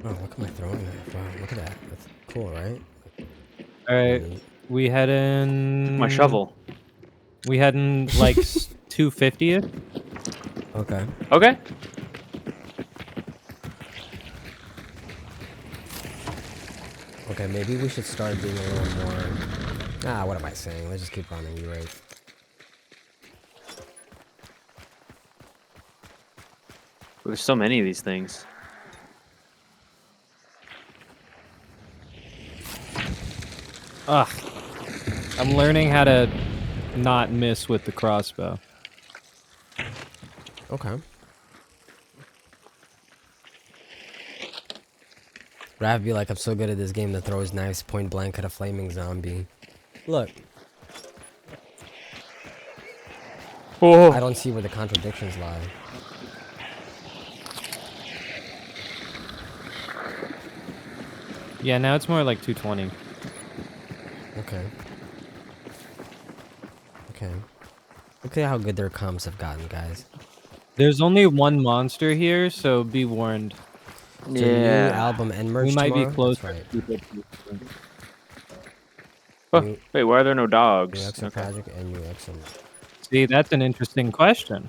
Oh, what am I throwing that? Wow, look at that. That's cool, right? All right. Neat. We heading. My shovel. We heading like 250th. Okay. Okay. Okay, maybe we should start being a little more... Ah, what am I saying? Let's just keep running, you're right. There's so many of these things. Ugh. I'm learning how to not miss with the crossbow. Okay. Rav be like, I'm so good at this game that throws knives point blank at a flaming zombie. Look, Oh. I don't see where the contradictions lie. Yeah, now it's more like 220. Okay. Okay. Look at how good their comms have gotten, guys. There's only one monster here, so be warned. So new album and merch We might tomorrow? be close. That's right. Oh, New, wait, why are there no new dogs? Exo Okay. Project and new Exo. See, that's an interesting question.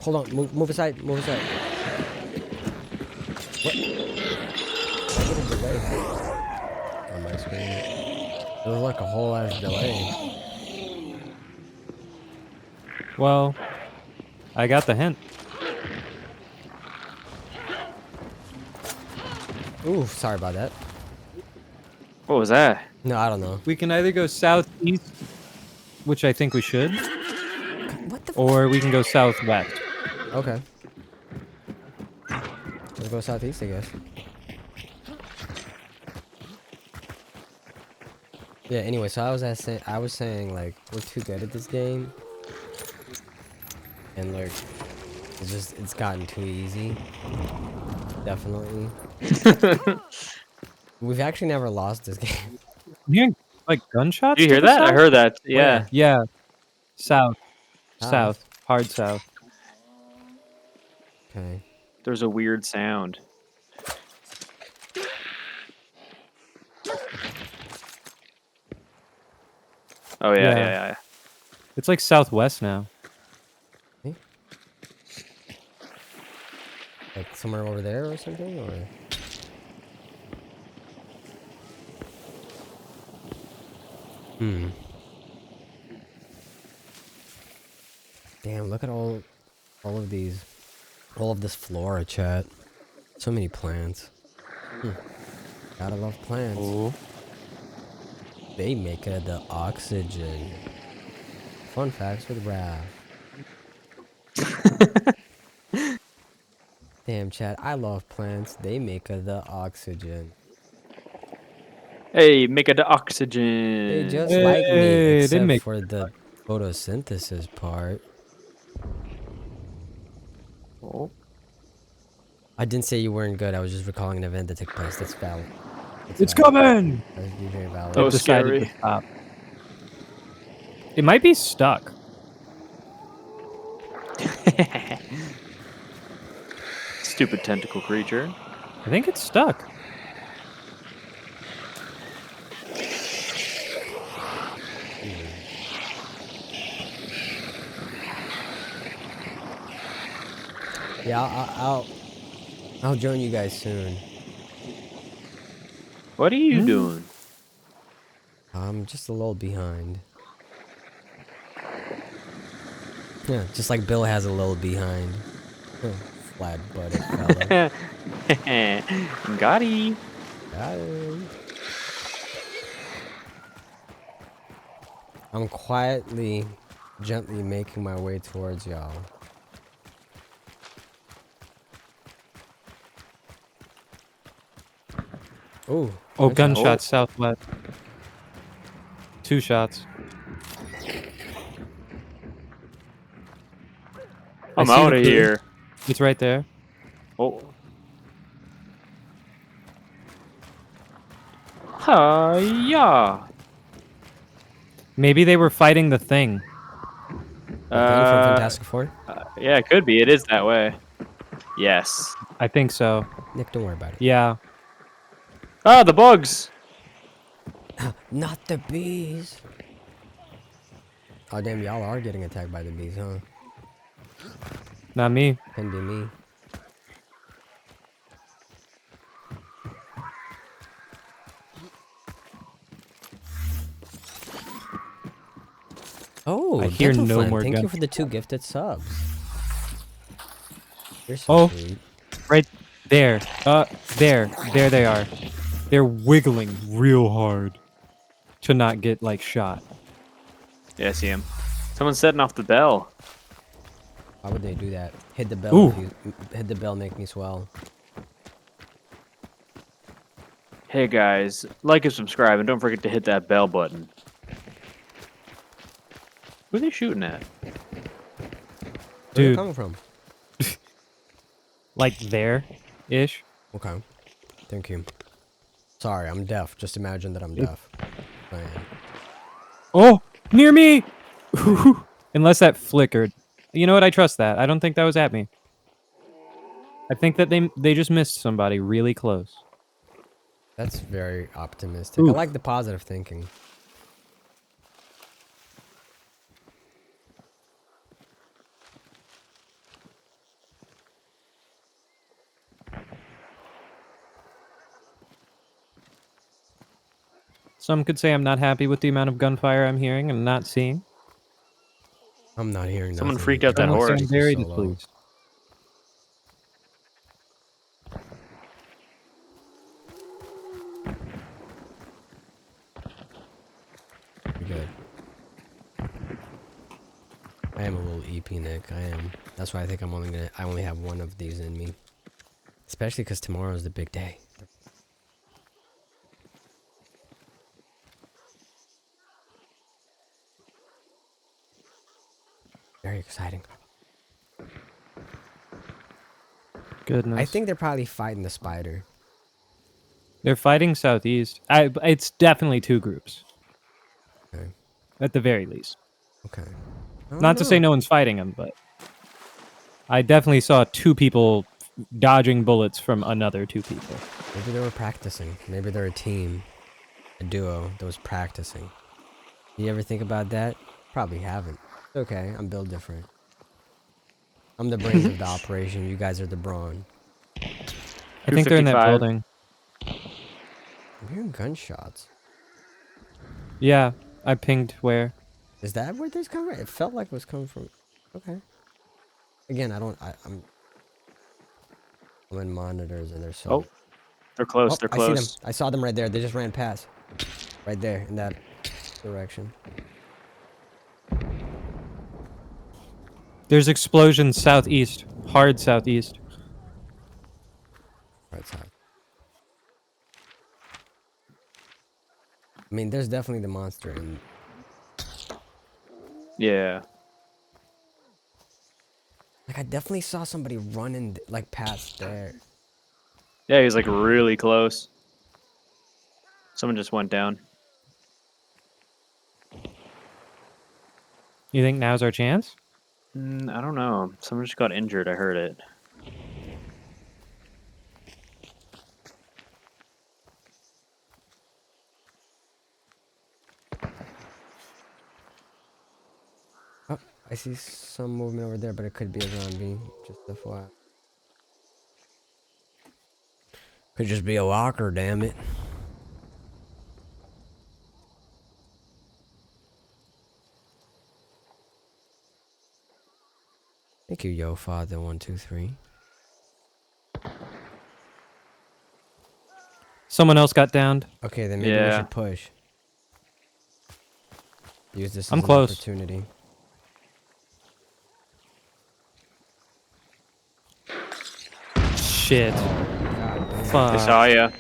Hold on, move aside, move aside. What? I get a delay on my screen. There's like a whole ass delay. Well, I got the hint. Ooh, sorry about that. What was that? No, I don't know. We can either go southeast, which I think we should, What the or we can go southwest. Okay. Let's go southeast, I guess. Yeah, anyway, so I was saying like we're too good at this game. And like it's gotten too easy. Definitely. We've actually never lost this game. I'm hearing like gunshots. Did you to hear the that? I south? heard that. Where? Yeah. Yeah, south, South. south, hard south. Okay. There's a weird sound. Oh yeah, Yeah. yeah. It's like southwest now. Like somewhere over there or something, or Damn, look at all of these, all of this flora, chat. So many plants. Gotta love plants. Oh. They make the oxygen. Fun facts with Raph. Damn, chat, I love plants. They make the oxygen. Hey, make it the oxygen. They just like me, Hey, they except make for the Photosynthesis part. Oh. I didn't say you weren't good. I was just recalling an event that took place. That's valid. It's valid. coming. That's very valid. That It was decided scary. to stop. It might be stuck. Stupid tentacle creature. I think it's stuck. Yeah, I'll join you guys soon. What are you doing? I'm just a little behind. Yeah, just like Bill has a little behind. Flat-butted fella. Gotti. Got it. I'm quietly, gently making my way towards y'all. Ooh. Oh, gunshot. gunshots southwest. 2 shots. I'm I see out the of crew. here. It's right there. Oh. Hi-ya. Maybe they were fighting the thing. The thing from Fantastic Four? Yeah, it could be. It is that way. Yes. I think so. Nick, don't worry about it. Yeah. Ah, the bugs. Not the bees. Oh, damn, y'all are getting attacked by the bees, huh? Not me. Can be me. Oh, I hear Dental no Flame, more thank you guns. for the 2 gifted subs. You're so sweet. Right there. There. There they are. They're wiggling real hard to not get, like, shot. Yeah, I see him. Someone's setting off the bell. Why would they do that? Hit the bell. Ooh. If you hit the bell, make me swell. Hey guys, like and subscribe, and don't forget to hit that bell button. Who are they shooting at? Where's it Dude. coming from? Like there-ish. Okay. Thank you. Sorry, I'm deaf. Just imagine that I'm deaf. I am. Oh! Near me! Unless that flickered. You know what? I trust that. I don't think that was at me. I think that they just missed somebody really close. That's very optimistic. I Oof. like the positive thinking. Some could say I'm not happy with the amount of gunfire I'm hearing and not seeing. I'm not hearing Someone nothing. freaked out that Some would say horse. I'm very So low. displeased. Good. I am a little EP, Nick. I am. That's why I think I only have one of these in me. Especially because tomorrow is the big day. Very exciting. Goodness. I think they're probably fighting the spider. They're fighting southeast. It's definitely 2 groups. Okay. At the very least. Okay. Not to say no one's fighting them, but I definitely saw 2 people dodging bullets from another 2 people. Maybe they were practicing. Maybe they're a team. A duo that was practicing. You ever think about that? Probably haven't. It's okay. I'm built different. I'm the brains of the operation. You guys are the brawn. I think they're in that 255. building. I'm hearing gunshots. Yeah, I pinged where. Is that where this coming from? It felt like it was coming from. Okay. Again, I'm in monitors and they're so. Oh, they're close. Oh, They're I see them. close. I saw them right there. They just ran past. Right there in that direction. There's explosions southeast. Hard southeast. Right side. I mean, there's definitely the monster in. Yeah. Like I definitely saw somebody running like past there. Yeah, he's like really close. Someone just went down. You think now's our chance? I don't know. Someone just got injured. I heard it. Oh, I see some movement over there, but it could be a zombie. Just FYI. Could just be a walker, damn it. Thank you, Yo Father 123. Someone else got downed. Okay, then maybe we Yeah. should push. Use this I'm as an close. opportunity. Shit. God damn. They Fuck. saw ya.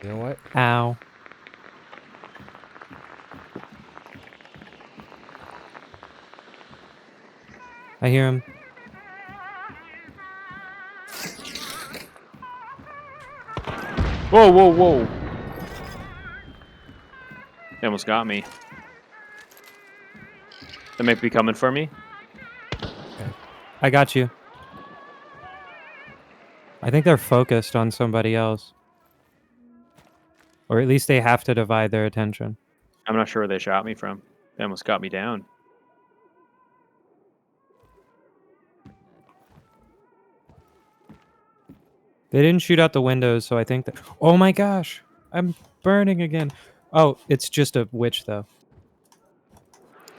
You know what? Ow. I hear him. Whoa, whoa, whoa. They almost got me. They might be coming for me. I got you. I think they're focused on somebody else. Or at least they have to divide their attention. I'm not sure where they shot me from. They almost got me down. They didn't shoot out the windows, so I think that... Oh my gosh! I'm burning again. Oh, it's just a witch, though.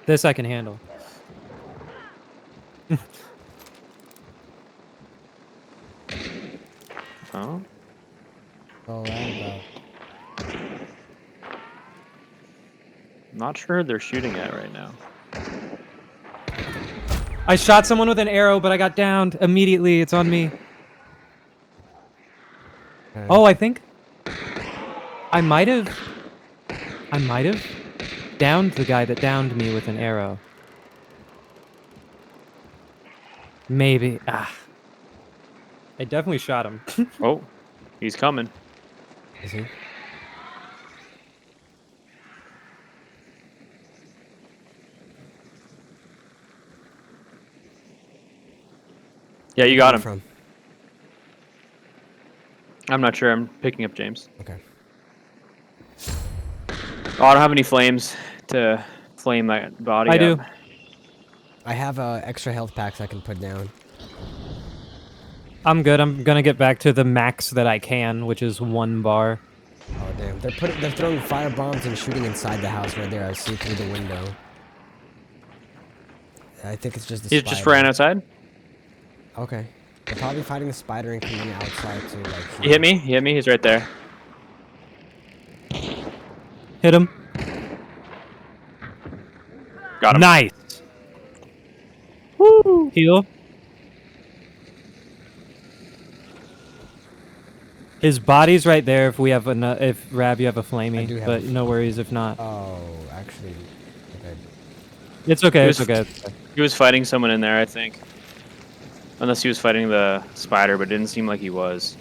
This I can handle. Oh? All that about. Not sure who they're shooting at right now. I shot someone with an arrow, but I got downed immediately. It's on me. Okay. Oh, I think... I might have downed the guy that downed me with an arrow. Maybe. Ah. I definitely shot him. Oh, he's coming. Is he? Yeah, you got him. From? I'm not sure. I'm picking up James. Okay. Oh, I don't have any flames to flame that body I up. do. I have extra health packs I can put down. I'm good. I'm gonna get back to the max that I can, which is 1 bar. Oh damn! They're throwing fire bombs and shooting inside the house right there. I see through the window. I think it's just the He spider. just ran outside. Okay. They're probably fighting the spider and coming outside to like. He hit me. He hit me. He's right there. Hit him. Got him. Nice. Woo! Heal. His body's right there. If we have if Rab, you have a I flamey, do have but a no worries if not. Oh, actually, okay. It's okay. He It's was- okay. He was fighting someone in there, I think. Unless he was fighting the spider, but it didn't seem like he was.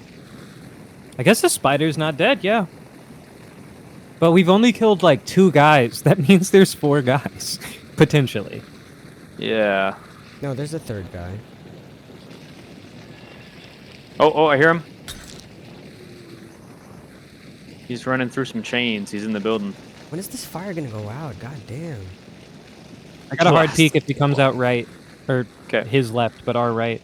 I guess the spider's not dead. Yeah. But we've only killed like 2 guys. That means there's 4 guys potentially. Yeah. No, there's a third guy. Oh, I hear him. He's running through some chains. He's in the building. When is this fire gonna go out? God damn. I got a hard peek if he comes out right, or 'Kay. his left, but our right.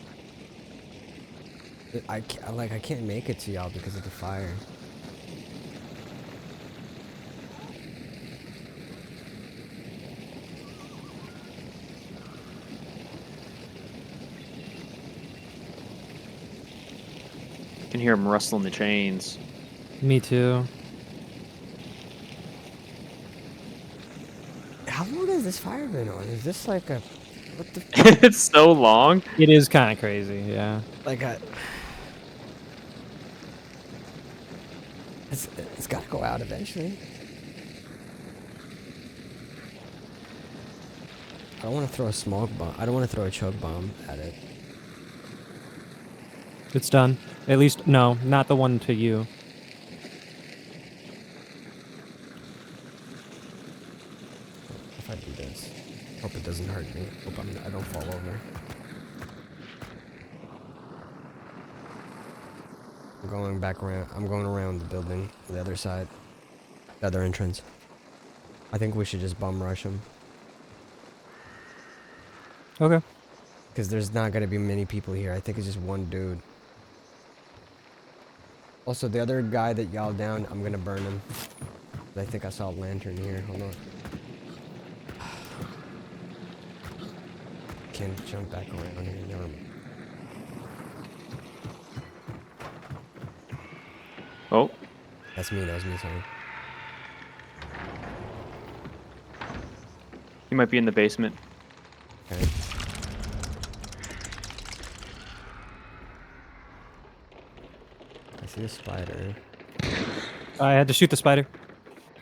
I can't make it to y'all because of the fire. You can hear him rustling the chains. Me too. How long has this fire been on? Is this like a what the It's so long. It is kind of crazy. Yeah. like a It's gotta go out eventually. I don't want to throw a smoke bomb. I don't want to throw a choke bomb at it. It's done. At least, no, not the one to you. If I do this, hope it doesn't hurt me. Hope I don't fall over. I'm going back around. I'm going around the building, the other side, the other entrance. I think we should just bum rush him. Okay. Because there's not going to be many people here. I think it's just one dude. Also, the other guy that yelled down, I'm going to burn him. I think I saw a lantern here. Hold on. Can't jump back around here. Never mind. Oh, That's me. That was me, sorry. he might be in the basement. Okay. I see a spider. I had to shoot the spider.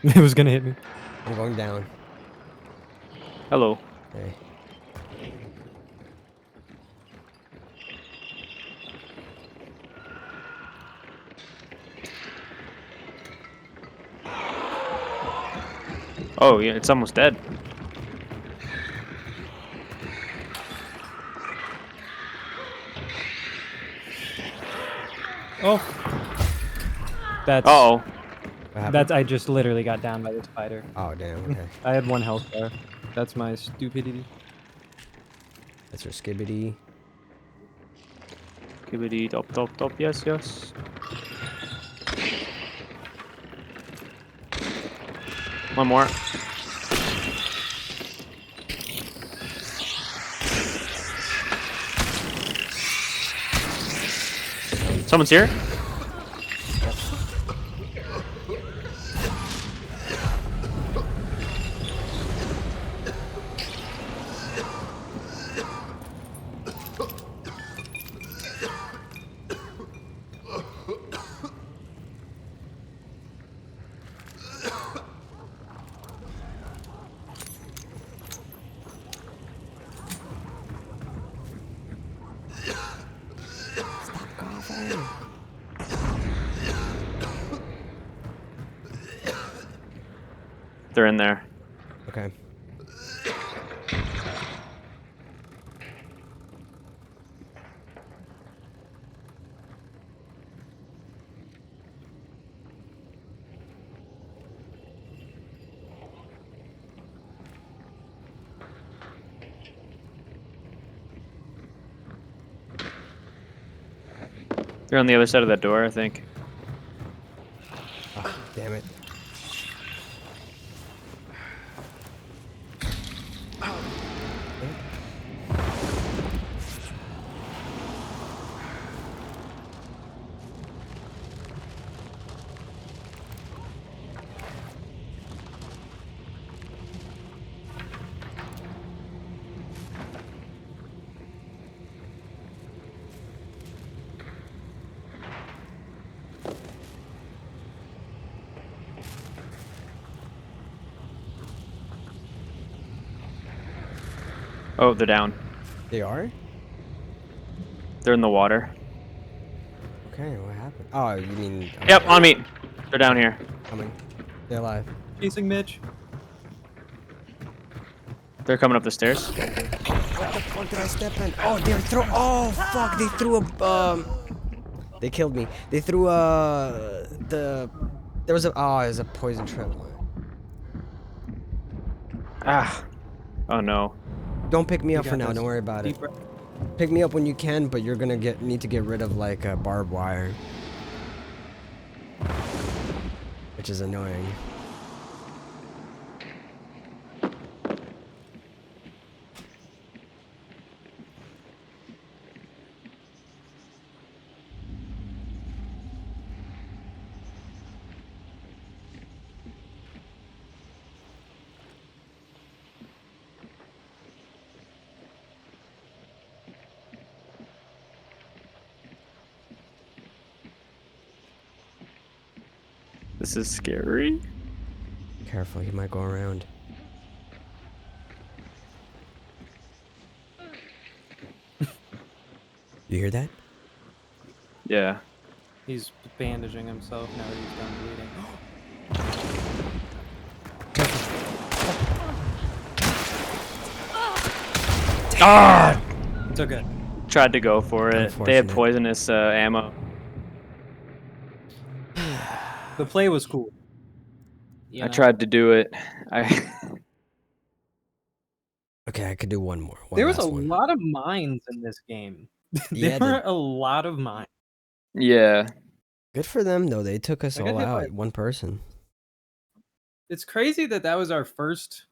It was gonna hit me. I'm going down. Hello. Okay. Oh, yeah, it's almost dead. Oh. That's Uh-oh. What happened? that's I just literally got down by the spider. Oh, damn. Okay. I had 1 health bar. That's my stupidity. That's your skibbity. Skibbity dop dop dop. Yes, yes. One more. Someone's here? They're in there. Okay. They're on the other side of that door, I think. Ah, damn it. Oh, they're down. They are? They're in the water. Okay, what happened? Oh, you mean... Yep, on me. They're down here. Coming. They're alive. Chasing Mitch. They're coming up the stairs. What the fuck did I step in? Oh, they're Oh, fuck! They threw a They killed me. They threw There was a. Oh, it was a poison trap. Ah. Oh no. Don't pick me You up for got now. this. Don't worry about it. Deep breath. Pick me up when you can, but you're gonna need to get rid of like barbed wire, which is annoying. This is scary. Careful, he might go around. You hear that? Yeah. He's bandaging himself now that he's done bleeding. Ah! It's okay. Tried to go for it. They had Unfortunate. poisonous ammo. The play was cool. I tried to do it. Okay, I could do one more. One There was a last one. lot of mines in this game. Yeah, There were a lot of mines. Yeah. good for them though. They took us I got all hit out. by- One person. It's crazy that was our first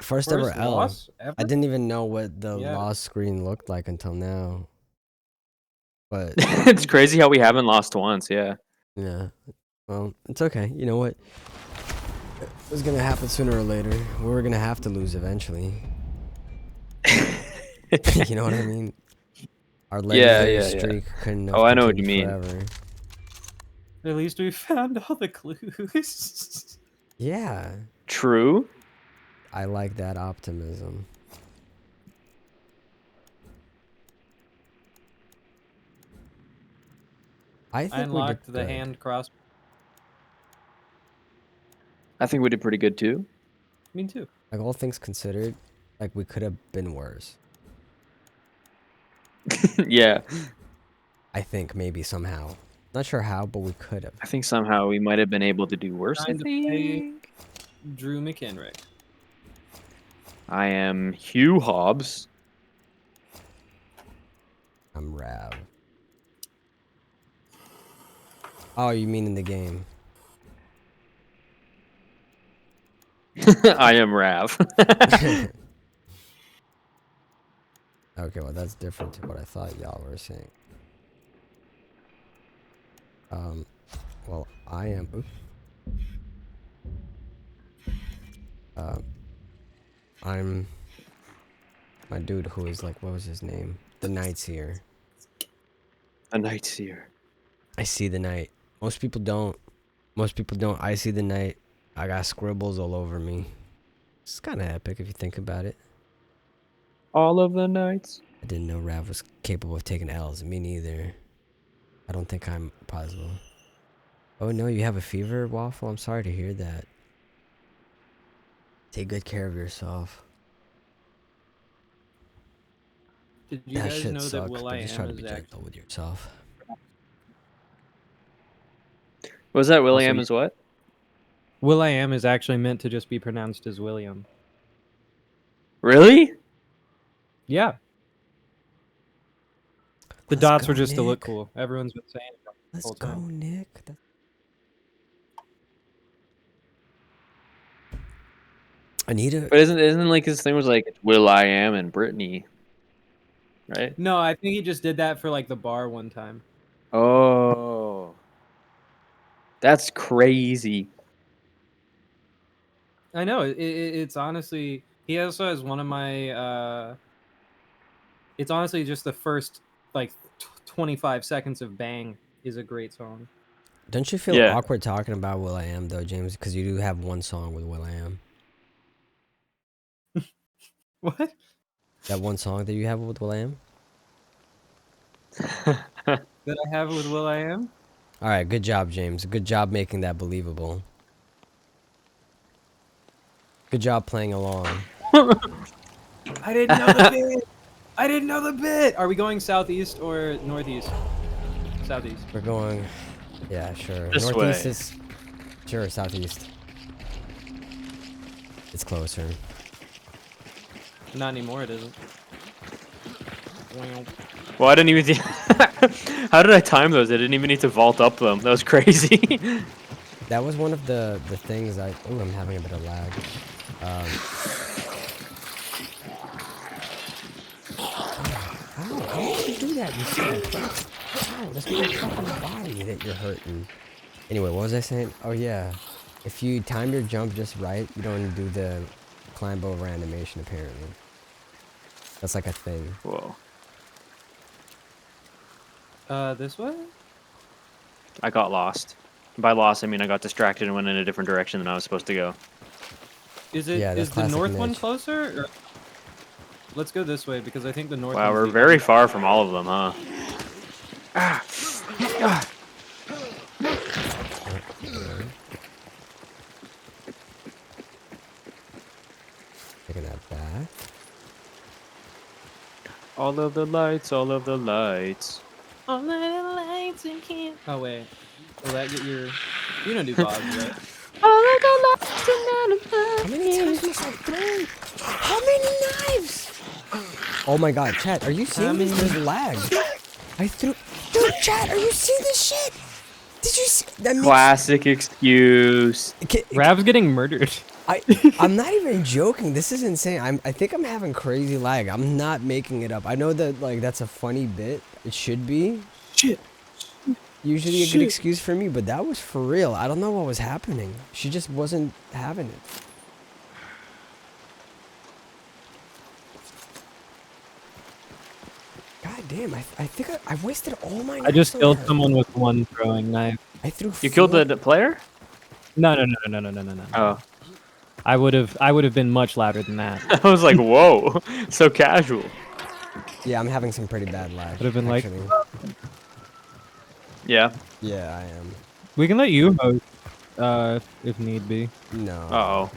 First ever L. loss ever. I didn't even know what the Yeah. loss screen looked like until now. But It's crazy how we haven't lost once, yeah. yeah, well, it's okay. You know what? It was gonna happen sooner or later. We were gonna have to lose eventually. You know what I mean? Our legendary yeah. streak couldn't have Oh, I know what you continued mean. forever. At least we found all the clues. Yeah, True. I like that optimism. I I think we did unlocked the good. hand cross. I think we did pretty good too. Me too. Like all things considered, like we could have been worse. Yeah. I think maybe somehow. Not sure how, but we could have. I think somehow we might have been able to do worse. I Trying to play think. Drew McHenry. I am Hugh Hobbs. I'm Rav. Oh, you mean in the game? I am Rav. Okay, well that's different to what I thought y'all were saying. Well I am. Oops. I'm my dude who is like, what was his name? The Knight's here. A Night Seer. I see the night. Most people don't. Most people don't. I see the night. I got scribbles all over me. It's kind of epic if you think about it. All of the nights. I didn't know Rav was capable of taking L's. Me neither. I don't think I'm possible. Oh no, you have a fever, Waffle? I'm sorry to hear that. Take good care of yourself. Did you That guys shit know that sucks, Will but I just try Am to is be gentle with yourself. Was that William Also, as what? Will I Am is actually meant to just be pronounced as William. Really? Yeah. The Let's dots go, were just to look Nick. cool. Everyone's been saying it the Let's whole go, time. Nick. I need a. But isn't like his thing was like Will I Am and Brittany, right? No, I think he just did that for like the bar one time. Oh, that's crazy. I know. It's honestly. He also has one of my. It's honestly just the first like 25 seconds of Bang is a great song. Don't you feel Yeah. awkward talking about Will I Am though, James? Because you do have one song with Will I Am. What? That one song that you have with Will I Am. That I have with Will I Am? All right, good job, James. Good job making that believable. Good job playing along. I didn't know the bit. I didn't know the bit. Are we going southeast or northeast? Southeast. We're going. Yeah, sure. This Northeast way. is. Sure, southeast. It's closer. Not anymore. It isn't. Well, I didn't even. How did I time those? I didn't even need to vault up them. That was crazy. That was one of the things I. Oh, I'm having a bit of lag. How did you do that? You said. Ow, that's my fucking body that you're hurting. Anyway, what was I saying? Oh yeah, if you time your jump just right, you don't do the climb over animation. Apparently, that's like a thing. Whoa. This way? I got lost. By lost, I mean I got distracted and went in a different direction than I was supposed to go. Is it Yeah, that's is the classic north one Mitch. closer? Or... Let's go this way because I think the north. Wow, one's we're the very other- far from all of them, huh? Taking that back. All of the lights, all of the lights. All of the lights and can't. Oh wait, will that get your? You don't do VODs, right? How many times must I throw? How many knives? Oh my god, chat, are you seeing this? There's lag. I threw... Dude, chat, are you seeing this shit? Did you see... That makes... Classic excuse. Rav's getting murdered. I'm not even joking. This is insane. I think I'm having crazy lag. I'm not making it up. I know that, like, that's a funny bit. It should be. Shit. Usually a good excuse for me, but that was for real. I don't know what was happening. She just wasn't having it. God damn, I think I wasted all my knives. I just on killed her. someone with one throwing knife. I threw You killed four- the player? No. Oh. I would have been much louder than that. I was like, whoa, so casual. Yeah, I'm having some pretty bad lag. Would have been like- actually. Yeah. Yeah, I am. We can let you host, if need be. No. Uh-oh.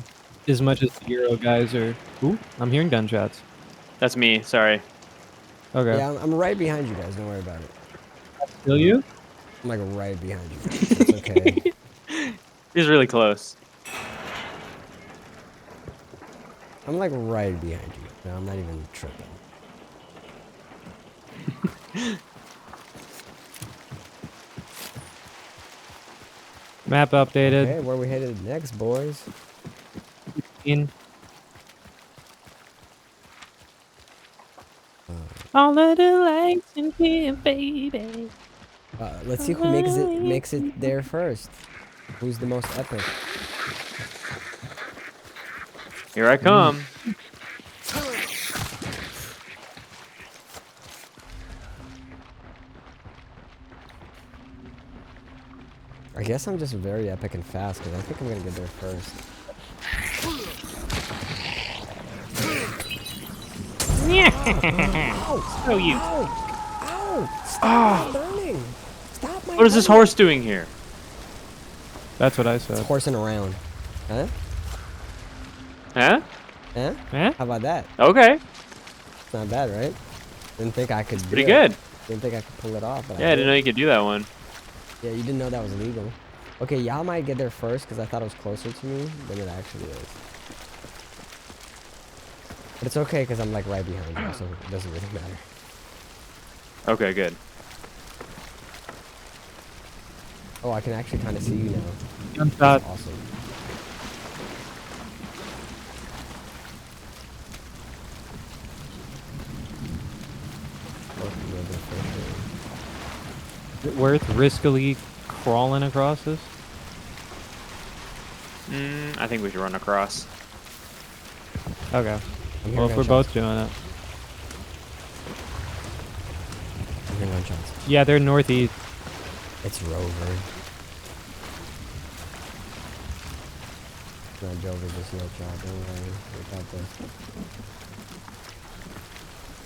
As much as the Euro guys are. Ooh, I'm hearing gunshots. That's me, sorry. Okay. Yeah, I'm right behind you guys. Don't worry about it. Still you? I'm like right behind you. It's okay. He's really close. I'm like right behind you. No, I'm not even tripping. Map updated. Okay, where we headed next, boys? In. All of the lights in here, baby. Let's see who makes it there first. Who's the most epic? Here I come. I guess I'm just very epic and fast because I think I'm gonna get there first. Screw you. Ow! Ow! Stop my burning! Stop my What is this horse doing here? That's what I It's said. horsing around. Huh? Huh? Huh? Eh? How about that? Okay. It's not bad, right? Didn't think I could do Pretty it. good. Didn't think I could pull it off. But Yeah, I didn't know you could do that one. Yeah, you didn't know that was legal. Okay, y'all might get there first because I thought it was closer to me than it actually is. But it's okay because I'm like right behind you, so it doesn't really matter. Okay, good. Oh, I can actually kind of see you now. Gunshot. Awesome. Is it worth riskily crawling across this? I think we should run across. Okay. I'm hearing Well, if we're gunshots. both doing it. I'm hearing gunshots. Yeah, they're northeast. It's Rover. No, Jover, just no job. Don't worry. We got this.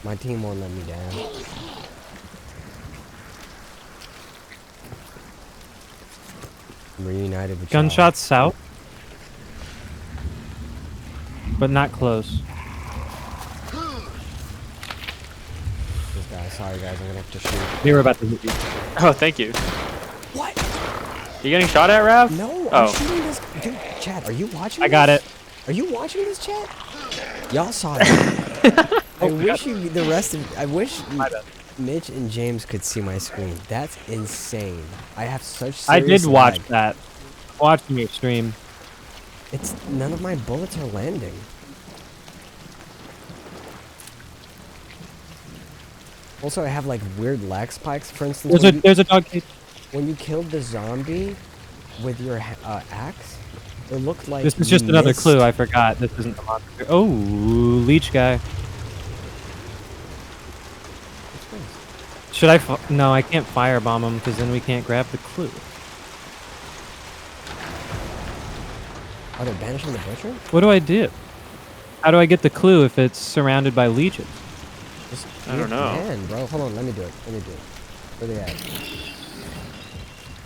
My team won't let me down. I'm reunited with y'all. Gunshots south. But not close. This guy. Sorry, guys. I'm gonna have to shoot. They were about to hit you. Oh, thank you. What? You getting shot at, Rav? No, Oh. I'm shooting this. Dude, chat, are you watching I this? got it. Are you watching this, chat? Y'all saw that. I wish you, the rest of, I wish Mitch and James could see my screen. That's insane. I have such I serious did watch lag. that. Watching your stream. It's, none of my bullets are landing. Also, I have like weird lag spikes. For instance, There's a dog cage. when you killed the zombie with your axe, it looked like This is you just another missed. clue. I forgot. This isn't the monster. Oh, leech guy. Should I? No, I can't firebomb him because then we can't grab the clue. Are they banishing the butcher? What do I do? How do I get the clue if it's surrounded by leeches? Just I don't know. Man, bro. Hold on. Let me do it. Where they at?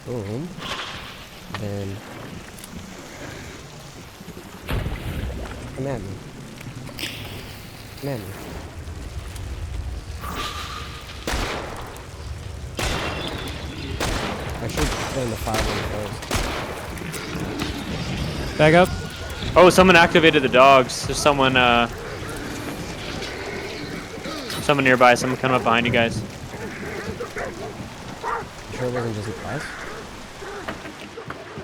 Boom. Then. Come at me. Come at me. I should go in the fire one first. Back up. Oh, someone activated the dogs. There's someone nearby. Someone coming up behind you guys. You sure it wasn't just us?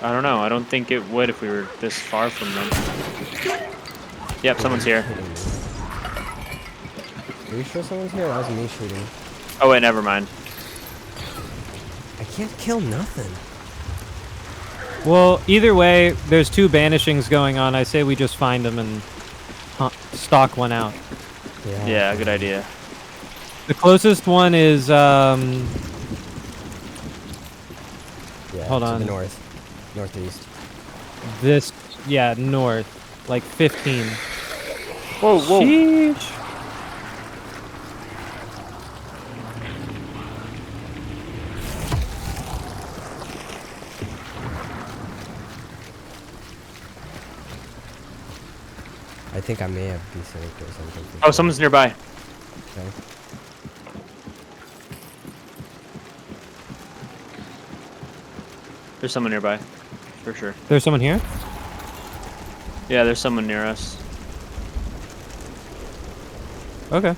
I don't know. I don't think it would if we were this far from them. Yep, someone's here. Are you sure someone's here? That was me shooting. Oh wait, never mind. I can't kill nothing. Well, either way, there's 2 banishings going on. I say we just find them and stalk one out. Yeah, good idea. The closest one is Yeah, hold to on. the north. Northeast. this, yeah, north, like 15. Whoa, whoa. Sheesh. I think I may have desynced or something. Oh, someone's nearby. Okay. There's someone nearby, for sure. There's someone here? Yeah, there's someone near us. Okay.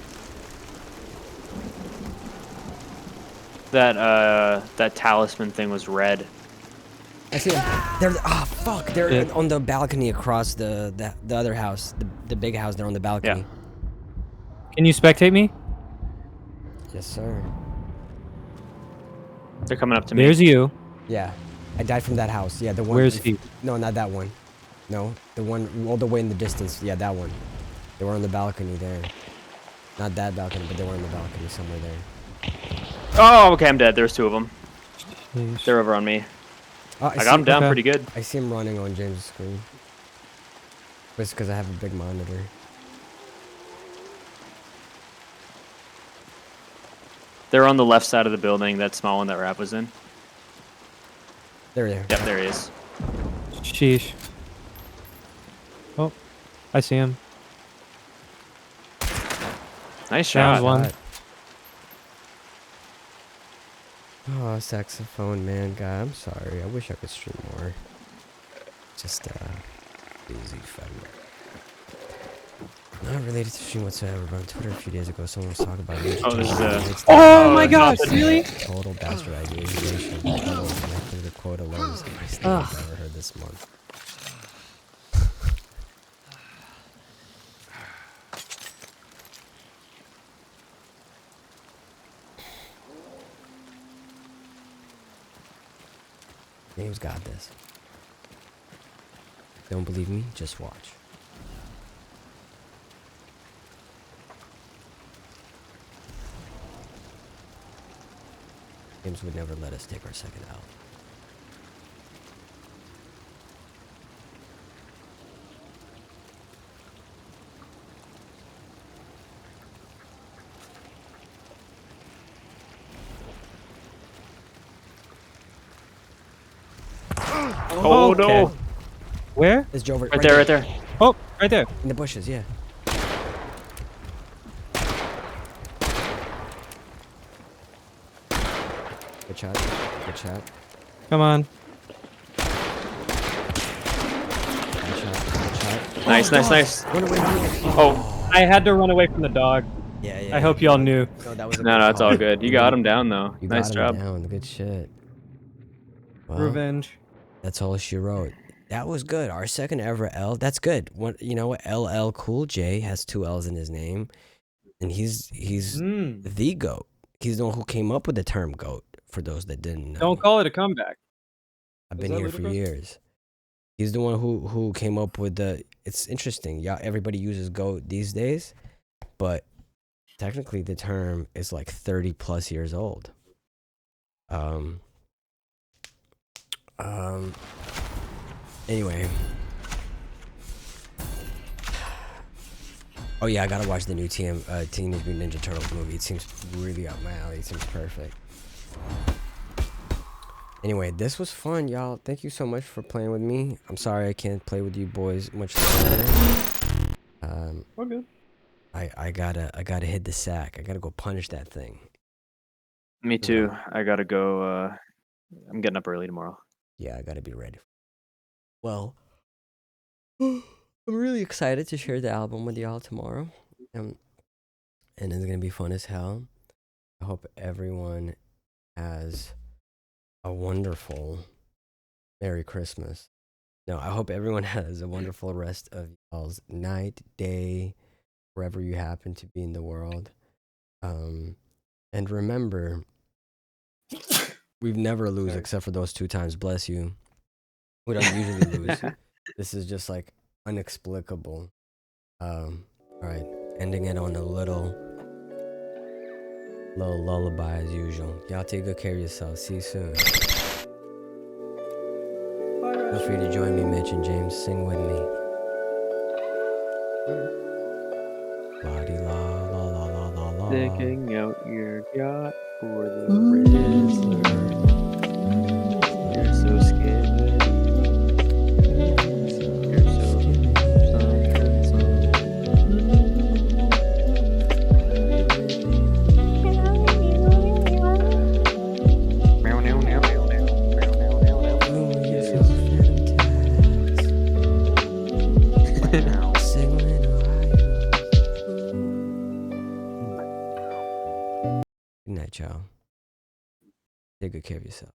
That talisman thing was red. I see them. They're fuck. They're Yeah. on the balcony across the other house, the big house. They're on the balcony. Can you spectate me? Yes, sir. They're coming up to me. There's you. Yeah, I died from that house. Yeah, the one. Where's he? No, not that one. No, the one all the way in the distance. Yeah, that one. They were on the balcony there. Not that balcony, but they were on the balcony somewhere there. Oh, okay, I'm dead. There's 2 of them. Sheesh. They're over on me. Oh, I got him down Okay. pretty good. I see him running on James' screen. But it's because I have a big monitor. They're on the left side of the building, that small one that Rap was in. They're there. Yep, there he is. Sheesh. Oh, I see him. Nice Down shot. one. Oh, saxophone, man. God, I'm sorry. I wish I could stream more. Just, busy fun. Not related to stream whatsoever, but on Twitter a few days ago, someone was talking about me. Oh, this is Oh my it's gosh, nothing. really? Total bastardization. Connected the quota lowest price that I've ever heard this month. Name's got this. Don't believe me? Just watch. James would never let us take our second out. Oh, Okay. no. Where? It's Joe Right there, right there. Oh, right there. In the bushes, yeah. Good shot. Good shot. Come on. Good shot. Good shot. Nice, nice, nice. Run away from me. Oh, I had to run away from the dog. Yeah. I hope y'all knew. No, that was a no, good no, it's call. all good. You got him down, though. You Nice got him job. down. Good shit. Well, Revenge. that's all she wrote. That was good. Our second ever L. That's good. What you know? What LL Cool J has 2 L's in his name, and he's the GOAT. He's the one who came up with the term GOAT. For those that didn't know, Don't call it a comeback. I've Is been that here for ludicrous? years. He's the one who came up with the. It's interesting. Yeah, everybody uses GOAT these days, but technically the term is like 30 plus years old. Anyway, Oh yeah, I gotta watch the new Teenage Mutant Ninja Turtles movie. It seems really up my alley. It seems perfect. Anyway, this was fun, y'all. Thank you so much for playing with me. I'm sorry I can't play with you boys much longer. We're good. I gotta hit the sack. I gotta go punish that thing. Me too. I gotta go. I'm getting up early tomorrow. Yeah, I gotta be ready. Well, I'm really excited to share the album with y'all tomorrow. And it's gonna be fun as hell. I hope everyone has a wonderful Merry Christmas. No, I hope everyone has a wonderful rest of y'all's night, day, wherever you happen to be in the world. And remember, we've never lose except for those 2 times. Bless you. We don't usually lose. This is just like inexplicable. All right, ending it on a little lullaby as usual. Y'all take good care of yourselves. See you soon. Feel free to join me, Mitch and James. Sing with me. La-di-la, la la la la la. Sticking out your yacht for the Rizzler. You're so scared. You're so meow meow meow meow meow meow meow meow meow. Good night, y'all. Take good care of yourself.